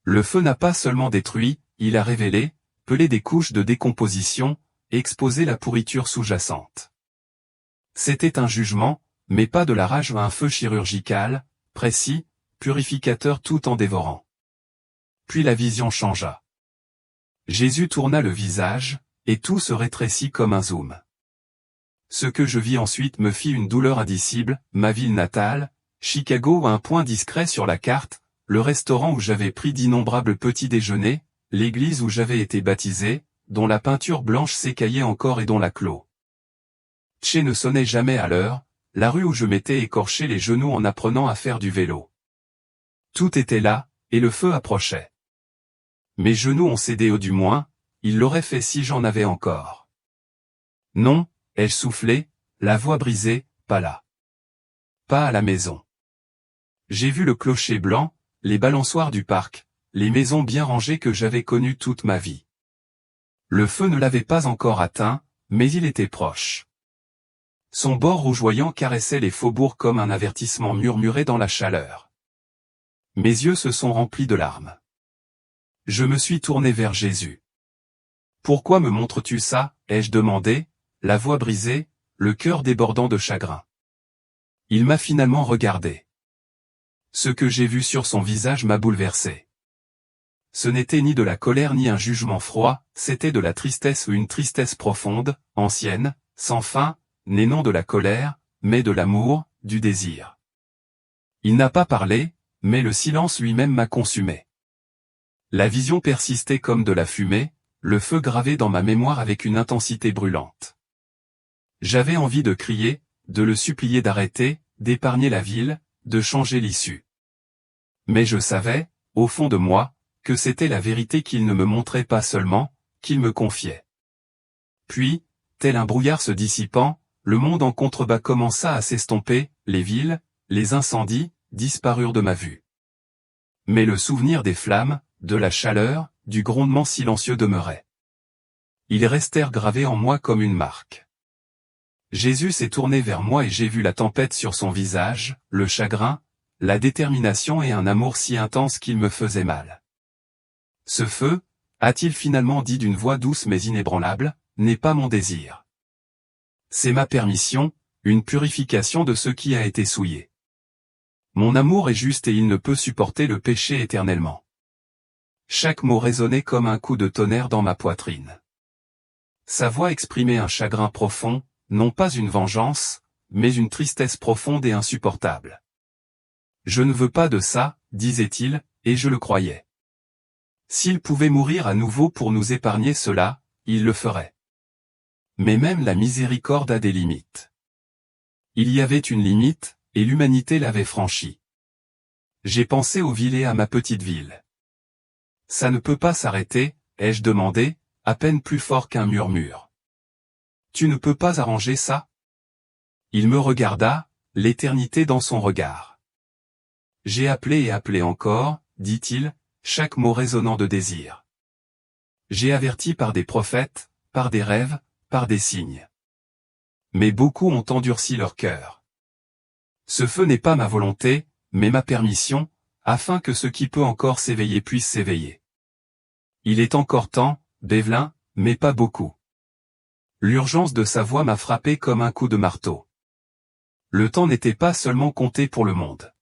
Le feu n'a pas seulement détruit, il a révélé, pelé des couches de décomposition, exposé la pourriture sous-jacente. C'était un jugement, mais pas de la rage, un feu chirurgical, précis, purificateur tout en dévorant. Puis la vision changea. Jésus tourna le visage, et tout se rétrécit comme un zoom. Ce que je vis ensuite me fit une douleur indicible, ma ville natale, Chicago un point discret sur la carte, le restaurant où j'avais pris d'innombrables petits déjeuners, l'église où j'avais été baptisé, dont la peinture blanche s'écaillait encore et dont la clos ne sonnait jamais à l'heure, la rue où je m'étais écorché les genoux en apprenant à faire du vélo. Tout était là, et le feu approchait. Mes genoux ont cédé du moins, ils l'auraient fait si j'en avais encore. Non, ai-je soufflé, la voix brisée, pas là. Pas à la maison. J'ai vu le clocher blanc, les balançoires du parc, les maisons bien rangées que j'avais connues toute ma vie. Le feu ne l'avait pas encore atteint, mais il était proche. Son bord rougeoyant caressait les faubourgs comme un avertissement murmuré dans la chaleur. Mes yeux se sont remplis de larmes. Je me suis tourné vers Jésus. « Pourquoi me montres-tu ça ?» ai-je demandé, la voix brisée, le cœur débordant de chagrin. Il m'a finalement regardé. Ce que j'ai vu sur son visage m'a bouleversé. Ce n'était ni de la colère ni un jugement froid, c'était de la tristesse ou une tristesse profonde, ancienne, sans fin, née non de la colère, mais de l'amour, du désir. Il n'a pas parlé, mais le silence lui-même m'a consumé. La vision persistait comme de la fumée, le feu gravé dans ma mémoire avec une intensité brûlante. J'avais envie de crier, de le supplier d'arrêter, d'épargner la ville, de changer l'issue. Mais je savais, au fond de moi, que c'était la vérité qu'il ne me montrait pas seulement, qu'il me confiait. Puis, tel un brouillard se dissipant, le monde en contrebas commença à s'estomper, les villes, les incendies, disparurent de ma vue. Mais le souvenir des flammes, de la chaleur, du grondement silencieux demeurait. Ils restèrent gravés en moi comme une marque. Jésus s'est tourné vers moi et j'ai vu la tempête sur son visage, le chagrin, la détermination et un amour si intense qu'il me faisait mal. Ce feu, a-t-il finalement dit d'une voix douce mais inébranlable, n'est pas mon désir. C'est ma permission, une purification de ce qui a été souillé. Mon amour est juste et il ne peut supporter le péché éternellement. Chaque mot résonnait comme un coup de tonnerre dans ma poitrine. Sa voix exprimait un chagrin profond, non pas une vengeance, mais une tristesse profonde et insupportable. Je ne veux pas de ça, disait-il, et je le croyais. S'il pouvait mourir à nouveau pour nous épargner cela, il le ferait. Mais même la miséricorde a des limites. Il y avait une limite, et l'humanité l'avait franchie. J'ai pensé aux villes et à ma petite ville. Ça ne peut pas s'arrêter, ai-je demandé, à peine plus fort qu'un murmure. Tu ne peux pas arranger ça? Il me regarda, l'éternité dans son regard. J'ai appelé et appelé encore, dit-il, chaque mot résonnant de désir. J'ai averti par des prophètes, par des rêves, par des signes. Mais beaucoup ont endurci leur cœur. Ce feu n'est pas ma volonté, mais ma permission, afin que ce qui peut encore s'éveiller puisse s'éveiller. Il est encore temps, Bévelin, mais pas beaucoup. L'urgence de sa voix m'a frappé comme un coup de marteau. Le temps n'était pas seulement compté pour le monde.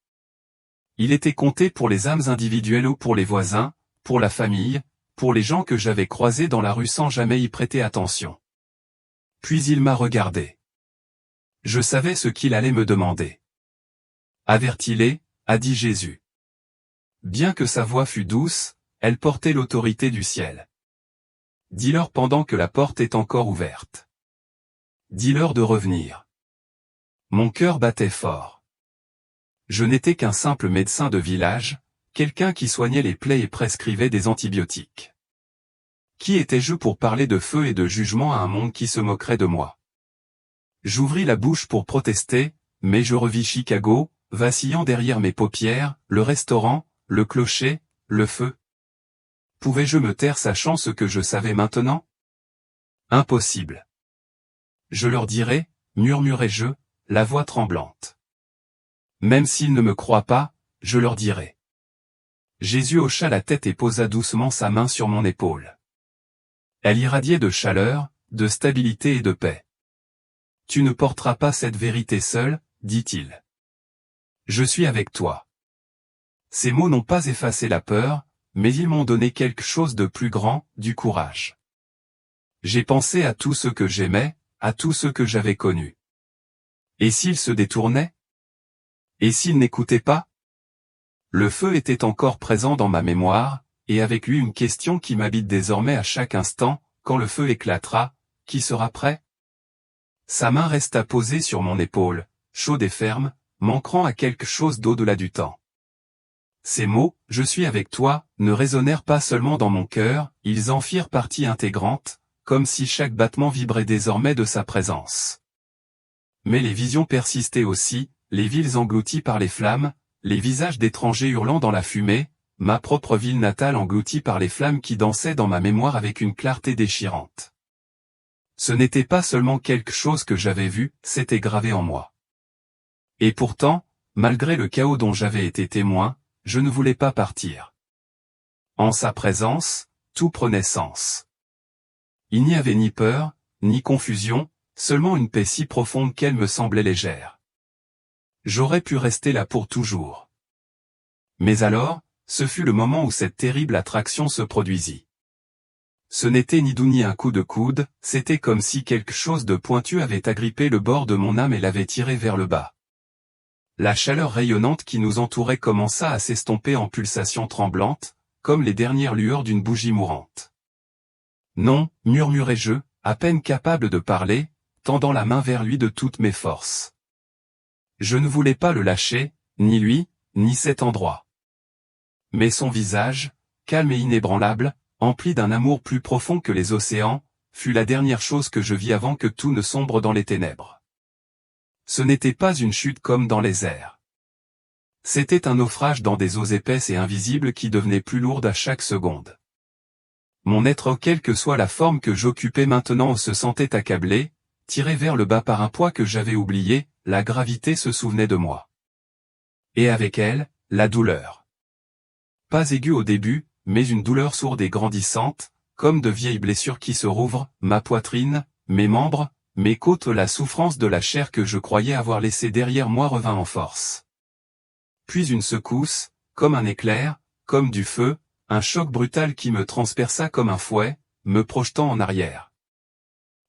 Il était compté pour les âmes individuelles ou pour les voisins, pour la famille, pour les gens que j'avais croisés dans la rue sans jamais y prêter attention. Puis il m'a regardé. Je savais ce qu'il allait me demander. Avertis-les, a dit Jésus. Bien que sa voix fût douce, elle portait l'autorité du ciel. Dis-leur pendant que la porte est encore ouverte. Dis-leur de revenir. Mon cœur battait fort. Je n'étais qu'un simple médecin de village, quelqu'un qui soignait les plaies et prescrivait des antibiotiques. Qui étais-je pour parler de feu et de jugement à un monde qui se moquerait de moi? J'ouvris la bouche pour protester, mais je revis Chicago, vacillant derrière mes paupières, le restaurant, le clocher, le feu. Pouvais-je me taire sachant ce que je savais maintenant? Impossible. Je leur dirai, murmurai-je, la voix tremblante. Même s'ils ne me croient pas, je leur dirai. Jésus hocha la tête et posa doucement sa main sur mon épaule. Elle irradiait de chaleur, de stabilité et de paix. Tu ne porteras pas cette vérité seul, dit-il. Je suis avec toi. Ces mots n'ont pas effacé la peur, mais ils m'ont donné quelque chose de plus grand, du courage. J'ai pensé à tout ce que j'aimais, à tout ce que j'avais connu. Et s'ils se détournaient? Et s'ils n'écoutaient pas? Le feu était encore présent dans ma mémoire, et avec lui une question qui m'habite désormais à chaque instant, quand le feu éclatera, qui sera prêt? Sa main resta posée sur mon épaule, chaude et ferme, manquant à quelque chose d'au-delà du temps. Ces mots, « Je suis avec toi », ne résonnèrent pas seulement dans mon cœur, ils en firent partie intégrante, comme si chaque battement vibrait désormais de sa présence. Mais les visions persistaient aussi, les villes englouties par les flammes, les visages d'étrangers hurlant dans la fumée, ma propre ville natale engloutie par les flammes qui dansaient dans ma mémoire avec une clarté déchirante. Ce n'était pas seulement quelque chose que j'avais vu, c'était gravé en moi. Et pourtant, malgré le chaos dont j'avais été témoin, je ne voulais pas partir. En sa présence, tout prenait sens. Il n'y avait ni peur, ni confusion, seulement une paix si profonde qu'elle me semblait légère. J'aurais pu rester là pour toujours. Mais alors, ce fut le moment où cette terrible attraction se produisit. Ce n'était ni doux ni un coup de coude, c'était comme si quelque chose de pointu avait agrippé le bord de mon âme et l'avait tiré vers le bas. La chaleur rayonnante qui nous entourait commença à s'estomper en pulsations tremblantes, comme les dernières lueurs d'une bougie mourante. Non, murmurai-je, à peine capable de parler, tendant la main vers lui de toutes mes forces. Je ne voulais pas le lâcher, ni lui, ni cet endroit. Mais son visage, calme et inébranlable, empli d'un amour plus profond que les océans, fut la dernière chose que je vis avant que tout ne sombre dans les ténèbres. Ce n'était pas une chute comme dans les airs. C'était un naufrage dans des eaux épaisses et invisibles qui devenaient plus lourdes à chaque seconde. Mon être, quelle que soit la forme que j'occupais maintenant, se sentait accablé, tiré vers le bas par un poids que j'avais oublié, la gravité se souvenait de moi. Et avec elle, la douleur. Pas aiguë au début, mais une douleur sourde et grandissante, comme de vieilles blessures qui se rouvrent, ma poitrine, mes membres, mes côtes, la souffrance de la chair que je croyais avoir laissée derrière moi revint en force. Puis une secousse, comme un éclair, comme du feu, un choc brutal qui me transperça comme un fouet, me projetant en arrière.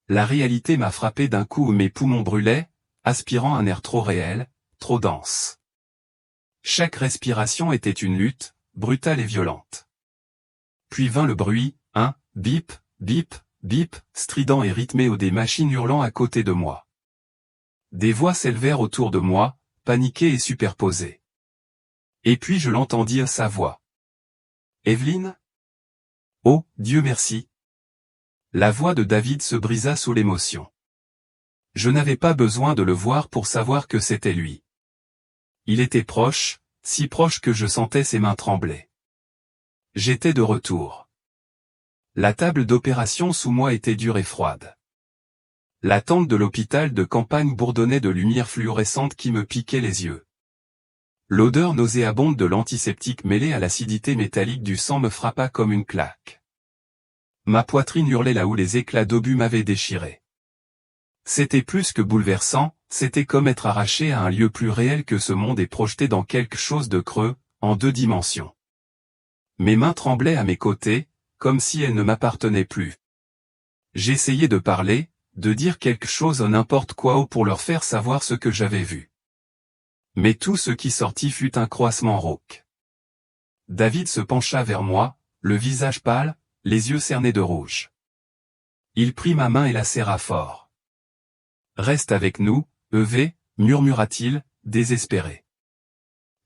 La réalité m'a frappé d'un coup où mes poumons brûlaient, aspirant un air trop réel, trop dense. Chaque respiration était une lutte, brutale et violente. Puis vint le bruit, un bip, bip, bip, strident et rythmé des machines hurlant à côté de moi. Des voix s'élevèrent autour de moi, paniquées et superposées. Et puis je l'entendis, sa voix. « Evelyne ? Oh, Dieu merci !» La voix de David se brisa sous l'émotion. Je n'avais pas besoin de le voir pour savoir que c'était lui. Il était proche, si proche que je sentais ses mains trembler. J'étais de retour. La table d'opération sous moi était dure et froide. La tente de l'hôpital de campagne bourdonnait de lumière fluorescente qui me piquait les yeux. L'odeur nauséabonde de l'antiseptique mêlée à l'acidité métallique du sang me frappa comme une claque. Ma poitrine hurlait là où les éclats d'obus m'avaient déchiré. C'était plus que bouleversant, c'était comme être arraché à un lieu plus réel que ce monde et projeté dans quelque chose de creux, en 2 dimensions. Mes mains tremblaient à mes côtés, comme si elles ne m'appartenaient plus. J'essayais de parler, de dire quelque chose, n'importe quoi, pour leur faire savoir ce que j'avais vu. Mais tout ce qui sortit fut un croassement rauque. David se pencha vers moi, le visage pâle, les yeux cernés de rouge. Il prit ma main et la serra fort. « Reste avec nous, EV, murmura-t-il, désespéré.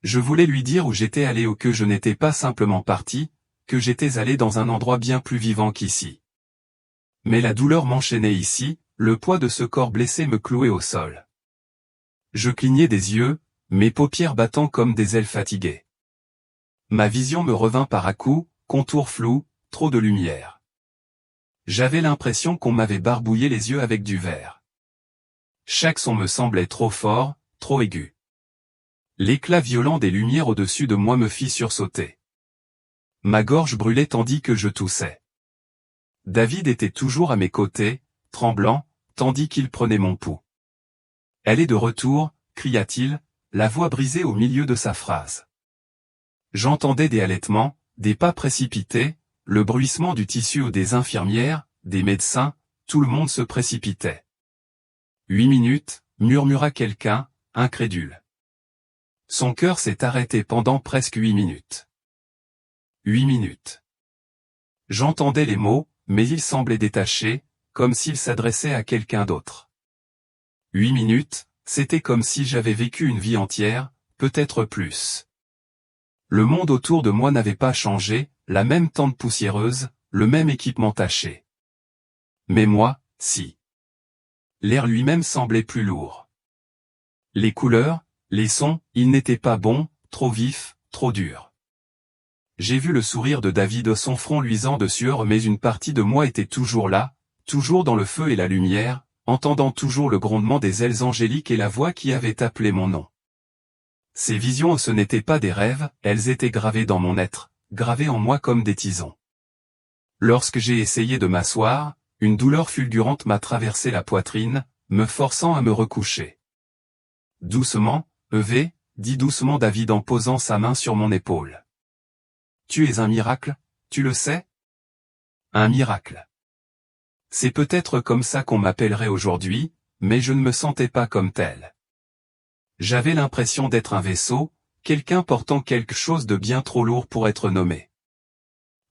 Je voulais lui dire où j'étais allé ou que je n'étais pas simplement parti, que j'étais allé dans un endroit bien plus vivant qu'ici. Mais la douleur m'enchaînait ici, le poids de ce corps blessé me clouait au sol. Je clignais des yeux, mes paupières battant comme des ailes fatiguées. Ma vision me revint par à-coups, contours flous, trop de lumière. J'avais l'impression qu'on m'avait barbouillé les yeux avec du verre. Chaque son me semblait trop fort, trop aigu. L'éclat violent des lumières au-dessus de moi me fit sursauter. Ma gorge brûlait tandis que je toussais. David était toujours à mes côtés, tremblant, tandis qu'il prenait mon pouls. « Elle est de retour », cria-t-il, la voix brisée au milieu de sa phrase. J'entendais des halètements, des pas précipités, le bruissement du tissu ou des infirmières, des médecins, tout le monde se précipitait. 8 minutes, murmura quelqu'un, incrédule. Son cœur s'est arrêté pendant presque 8 minutes. 8 minutes. J'entendais les mots, mais ils semblaient détachés, comme s'ils s'adressaient à quelqu'un d'autre. 8 minutes, c'était comme si j'avais vécu une vie entière, peut-être plus. Le monde autour de moi n'avait pas changé, la même tente poussiéreuse, le même équipement taché. Mais moi, si. L'air lui-même semblait plus lourd. Les couleurs, les sons, ils n'étaient pas bons, trop vifs, trop durs. J'ai vu le sourire de David, son front luisant de sueur, mais une partie de moi était toujours là, toujours dans le feu et la lumière, entendant toujours le grondement des ailes angéliques et la voix qui avait appelé mon nom. Ces visions, ce n'étaient pas des rêves, elles étaient gravées dans mon être, gravées en moi comme des tisons. Lorsque j'ai essayé de m'asseoir, une douleur fulgurante m'a traversé la poitrine, me forçant à me recoucher. « Doucement, EV, dit doucement David en posant sa main sur mon épaule. Tu es un miracle, tu le sais ? Un miracle. C'est peut-être comme ça qu'on m'appellerait aujourd'hui, mais je ne me sentais pas comme tel. J'avais l'impression d'être un vaisseau, quelqu'un portant quelque chose de bien trop lourd pour être nommé.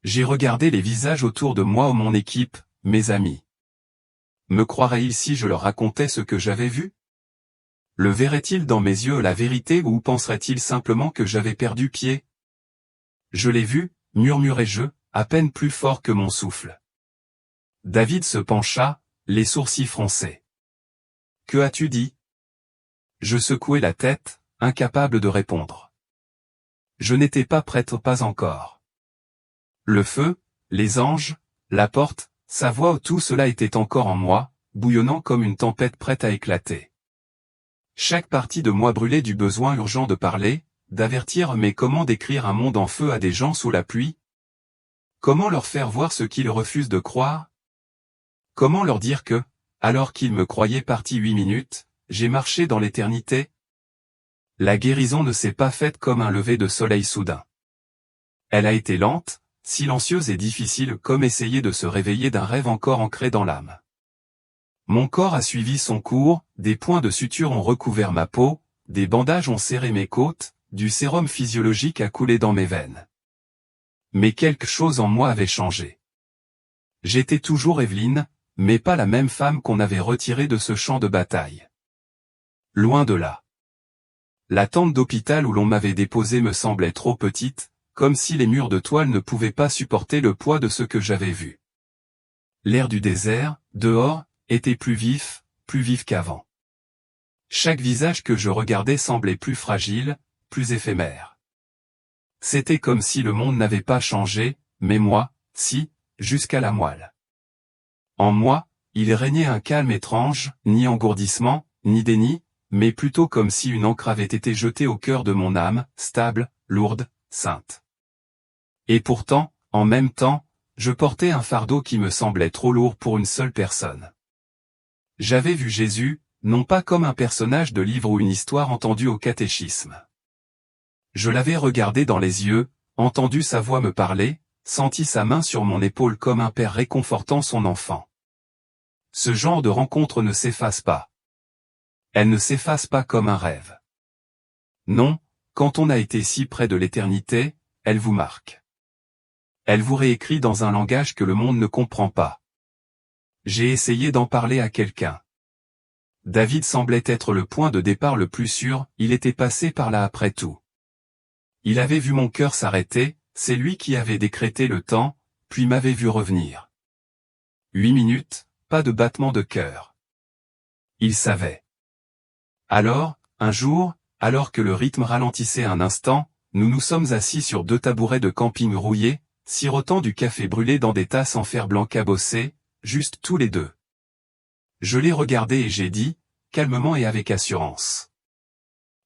J'ai regardé les visages autour de moi, mon équipe, mes amis. Me croiraient-ils si je leur racontais ce que j'avais vu ? Le verraient-ils dans mes yeux la vérité ou penseraient-ils simplement que j'avais perdu pied ? Je l'ai vu, murmurai-je, à peine plus fort que mon souffle. David se pencha, les sourcils froncés. « Que as-tu dit » Je secouai la tête, incapable de répondre. Je n'étais pas prête, pas encore. Le feu, les anges, la porte, sa voix, tout cela était encore en moi, bouillonnant comme une tempête prête à éclater. Chaque partie de moi brûlait du besoin urgent de parler, d'avertir, mais comment décrire un monde en feu à des gens sous la pluie ? Comment leur faire voir ce qu'ils refusent de croire? Comment leur dire que, alors qu'ils me croyaient parti 8 minutes, j'ai marché dans l'éternité? La guérison ne s'est pas faite comme un lever de soleil soudain. Elle a été lente, silencieuse et difficile comme essayer de se réveiller d'un rêve encore ancré dans l'âme. Mon corps a suivi son cours, des points de suture ont recouvert ma peau, des bandages ont serré mes côtes, du sérum physiologique a coulé dans mes veines. Mais quelque chose en moi avait changé. J'étais toujours Evelyne, mais pas la même femme qu'on avait retirée de ce champ de bataille. Loin de là. La tente d'hôpital où l'on m'avait déposée me semblait trop petite, comme si les murs de toile ne pouvaient pas supporter le poids de ce que j'avais vu. L'air du désert, dehors, était plus vif qu'avant. Chaque visage que je regardais semblait plus fragile, plus éphémère. C'était comme si le monde n'avait pas changé, mais moi, si, jusqu'à la moelle. En moi, il régnait un calme étrange, ni engourdissement, ni déni, mais plutôt comme si une encre avait été jetée au cœur de mon âme, stable, lourde, sainte. Et pourtant, en même temps, je portais un fardeau qui me semblait trop lourd pour une seule personne. J'avais vu Jésus, non pas comme un personnage de livre ou une histoire entendue au catéchisme. Je l'avais regardé dans les yeux, entendu sa voix me parler, senti sa main sur mon épaule comme un père réconfortant son enfant. Ce genre de rencontre ne s'efface pas. Elle ne s'efface pas comme un rêve. Non, quand on a été si près de l'éternité, elle vous marque. Elle vous réécrit dans un langage que le monde ne comprend pas. J'ai essayé d'en parler à quelqu'un. David semblait être le point de départ le plus sûr, il était passé par là après tout. Il avait vu mon cœur s'arrêter, c'est lui qui avait décrété le temps, puis m'avait vu revenir. 8 minutes, pas de battement de cœur. Il savait. Alors, un jour, alors que le rythme ralentissait un instant, nous nous sommes assis sur 2 tabourets de camping rouillés, sirotant du café brûlé dans des tasses en fer blanc cabossé, juste tous les deux. Je l'ai regardé et j'ai dit, calmement et avec assurance.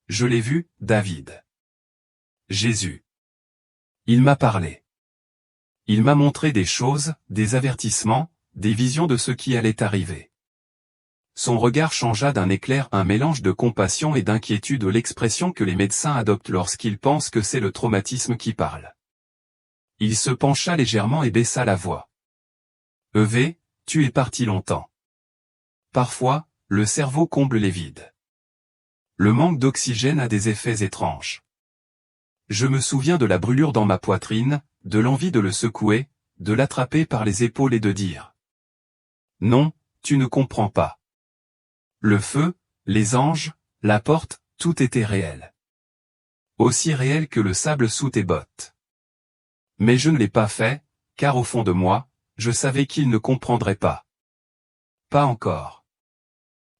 Je l'ai vu, David. Jésus. Il m'a parlé. Il m'a montré des choses, des avertissements, des visions de ce qui allait arriver. Son regard changea d'un éclair un mélange de compassion et d'inquiétude, l'expression que les médecins adoptent lorsqu'ils pensent que c'est le traumatisme qui parle. Il se pencha légèrement et baissa la voix. Evé, tu es parti longtemps. Parfois, le cerveau comble les vides. Le manque d'oxygène a des effets étranges. Je me souviens de la brûlure dans ma poitrine, de l'envie de le secouer, de l'attraper par les épaules et de dire. Non, tu ne comprends pas. Le feu, les anges, la porte, tout était réel. Aussi réel que le sable sous tes bottes. Mais je ne l'ai pas fait, car au fond de moi, je savais qu'il ne comprendrait pas. Pas encore.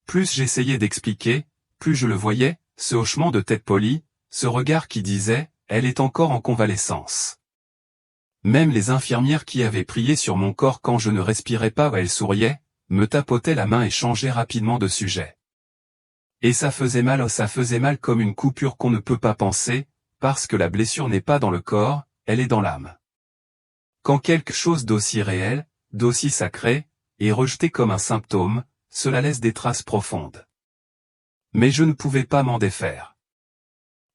Plus j'essayais d'expliquer, plus je le voyais, ce hochement de tête poli, ce regard qui disait, elle est encore en convalescence. Même les infirmières qui avaient prié sur mon corps quand je ne respirais pas ou elles souriaient, me tapotaient la main et changeaient rapidement de sujet. Et ça faisait mal comme une coupure qu'on ne peut pas penser, parce que la blessure n'est pas dans le corps, elle est dans l'âme. Quand quelque chose d'aussi réel, d'aussi sacré, est rejeté comme un symptôme, cela laisse des traces profondes. Mais je ne pouvais pas m'en défaire.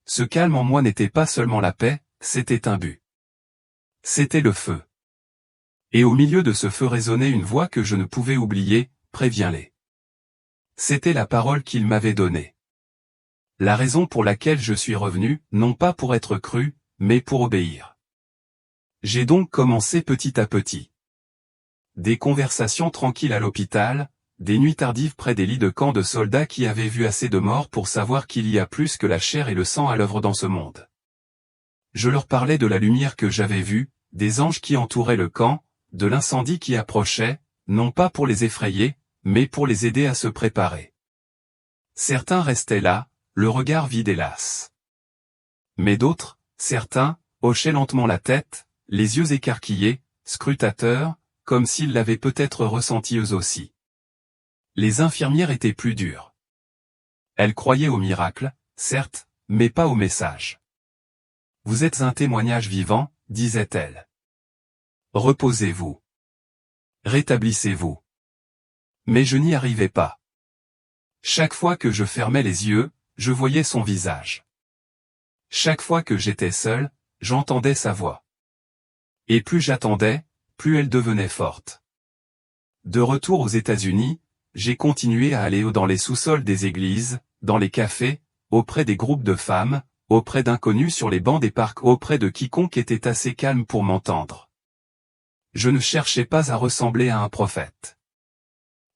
Ce calme en moi n'était pas seulement la paix, c'était un but. C'était le feu. Et au milieu de ce feu résonnait une voix que je ne pouvais oublier, préviens-les. C'était la parole qu'il m'avait donnée. La raison pour laquelle je suis revenu, non pas pour être cru, mais pour obéir. J'ai donc commencé petit à petit. Des conversations tranquilles à l'hôpital, des nuits tardives près des lits de camp de soldats qui avaient vu assez de morts pour savoir qu'il y a plus que la chair et le sang à l'œuvre dans ce monde. Je leur parlais de la lumière que j'avais vue, des anges qui entouraient le camp, de l'incendie qui approchait, non pas pour les effrayer, mais pour les aider à se préparer. Certains restaient là, le regard vide et las. Mais d'autres, certains, hochaient lentement la tête, les yeux écarquillés, scrutateurs, comme s'ils l'avaient peut-être ressenti eux aussi. Les infirmières étaient plus dures. Elles croyaient au miracle, certes, mais pas au message. Vous êtes un témoignage vivant, disait-elle. Reposez-vous. Rétablissez-vous. Mais je n'y arrivais pas. Chaque fois que je fermais les yeux, je voyais son visage. Chaque fois que j'étais seul, j'entendais sa voix. Et plus j'attendais, plus elle devenait forte. De retour aux États-Unis, j'ai continué à aller dans les sous-sols des églises, dans les cafés, auprès des groupes de femmes, auprès d'inconnus sur les bancs des parcs, auprès de quiconque était assez calme pour m'entendre. Je ne cherchais pas à ressembler à un prophète.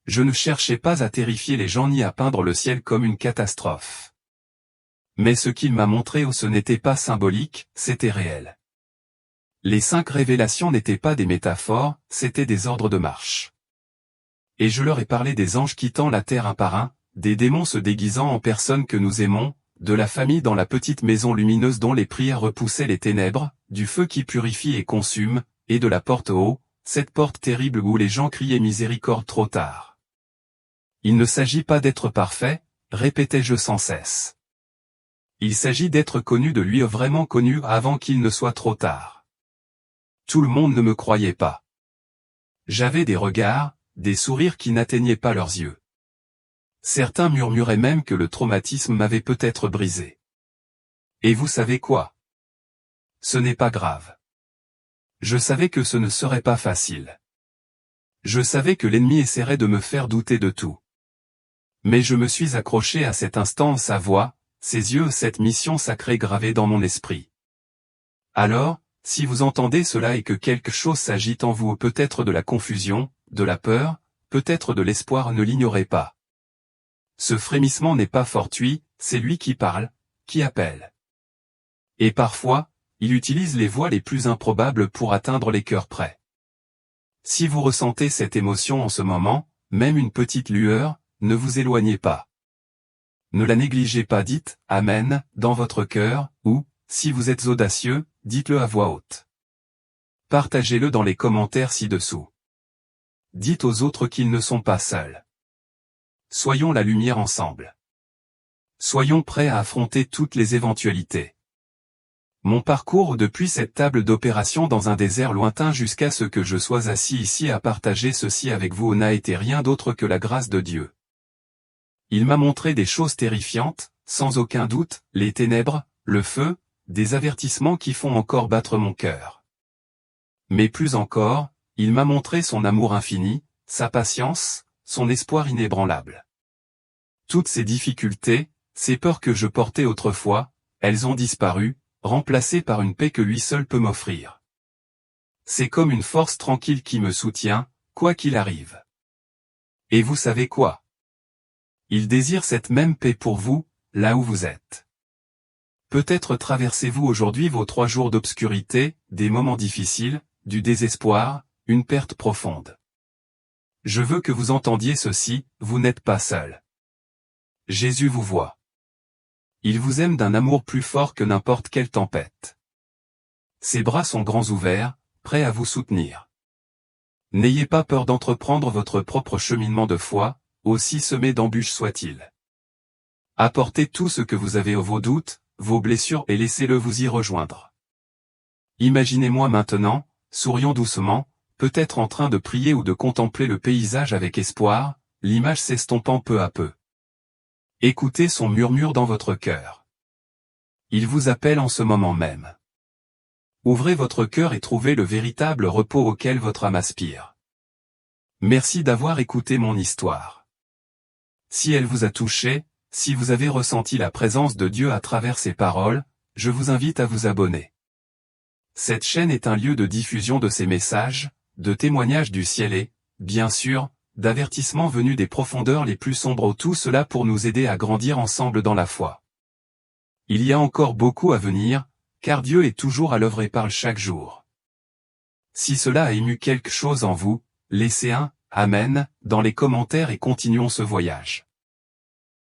Je ne cherchais pas à terrifier les gens ni à peindre le ciel comme une catastrophe. Mais ce qu'il m'a montré ce n'était pas symbolique, c'était réel. Les 5 révélations n'étaient pas des métaphores, c'étaient des ordres de marche. Et je leur ai parlé des anges quittant la terre un par un, des démons se déguisant en personnes que nous aimons, de la famille dans la petite maison lumineuse dont les prières repoussaient les ténèbres, du feu qui purifie et consume, et de la porte haut, cette porte terrible où les gens criaient miséricorde trop tard. Il ne s'agit pas d'être parfait, répétais-je sans cesse. Il s'agit d'être connu de lui, vraiment connu avant qu'il ne soit trop tard. Tout le monde ne me croyait pas. J'avais des regards, des sourires qui n'atteignaient pas leurs yeux. Certains murmuraient même que le traumatisme m'avait peut-être brisé. Et vous savez quoi? Ce n'est pas grave. Je savais que ce ne serait pas facile. Je savais que l'ennemi essaierait de me faire douter de tout. Mais je me suis accroché à cet instant, sa voix, ses yeux, cette mission sacrée gravée dans mon esprit. Alors, si vous entendez cela et que quelque chose s'agite en vous, peut-être de la confusion, de la peur, peut-être de l'espoir, ne l'ignorez pas. Ce frémissement n'est pas fortuit, c'est lui qui parle, qui appelle. Et parfois, il utilise les voies les plus improbables pour atteindre les cœurs prêts. Si vous ressentez cette émotion en ce moment, même une petite lueur, ne vous éloignez pas. Ne la négligez pas, dites « Amen » dans votre cœur, ou, si vous êtes audacieux, dites-le à voix haute. Partagez-le dans les commentaires ci-dessous. Dites aux autres qu'ils ne sont pas seuls. Soyons la lumière ensemble. Soyons prêts à affronter toutes les éventualités. Mon parcours depuis cette table d'opération dans un désert lointain jusqu'à ce que je sois assis ici à partager ceci avec vous n'a été rien d'autre que la grâce de Dieu. Il m'a montré des choses terrifiantes, sans aucun doute, les ténèbres, le feu, des avertissements qui font encore battre mon cœur. Mais plus encore, il m'a montré son amour infini, sa patience, son espoir inébranlable. Toutes ces difficultés, ces peurs que je portais autrefois, elles ont disparu, remplacées par une paix que lui seul peut m'offrir. C'est comme une force tranquille qui me soutient, quoi qu'il arrive. Et vous savez quoi? Il désire cette même paix pour vous, là où vous êtes. Peut-être traversez-vous aujourd'hui vos 3 jours d'obscurité, des moments difficiles, du désespoir, une perte profonde. Je veux que vous entendiez ceci, vous n'êtes pas seul. Jésus vous voit. Il vous aime d'un amour plus fort que n'importe quelle tempête. Ses bras sont grands ouverts, prêts à vous soutenir. N'ayez pas peur d'entreprendre votre propre cheminement de foi, aussi semé d'embûches soit-il. Apportez tout ce que vous avez, vos doutes, vos blessures et laissez-le vous y rejoindre. Imaginez-moi maintenant, souriant doucement, peut-être en train de prier ou de contempler le paysage avec espoir, l'image s'estompant peu à peu. Écoutez son murmure dans votre cœur. Il vous appelle en ce moment même. Ouvrez votre cœur et trouvez le véritable repos auquel votre âme aspire. Merci d'avoir écouté mon histoire. Si elle vous a touché, si vous avez ressenti la présence de Dieu à travers ces paroles, je vous invite à vous abonner. Cette chaîne est un lieu de diffusion de ces messages, de témoignages du ciel et, bien sûr, d'avertissements venus des profondeurs les plus sombres, tout cela pour nous aider à grandir ensemble dans la foi. Il y a encore beaucoup à venir, car Dieu est toujours à l'œuvre et parle chaque jour. Si cela a ému quelque chose en vous, laissez un « Amen » dans les commentaires et continuons ce voyage.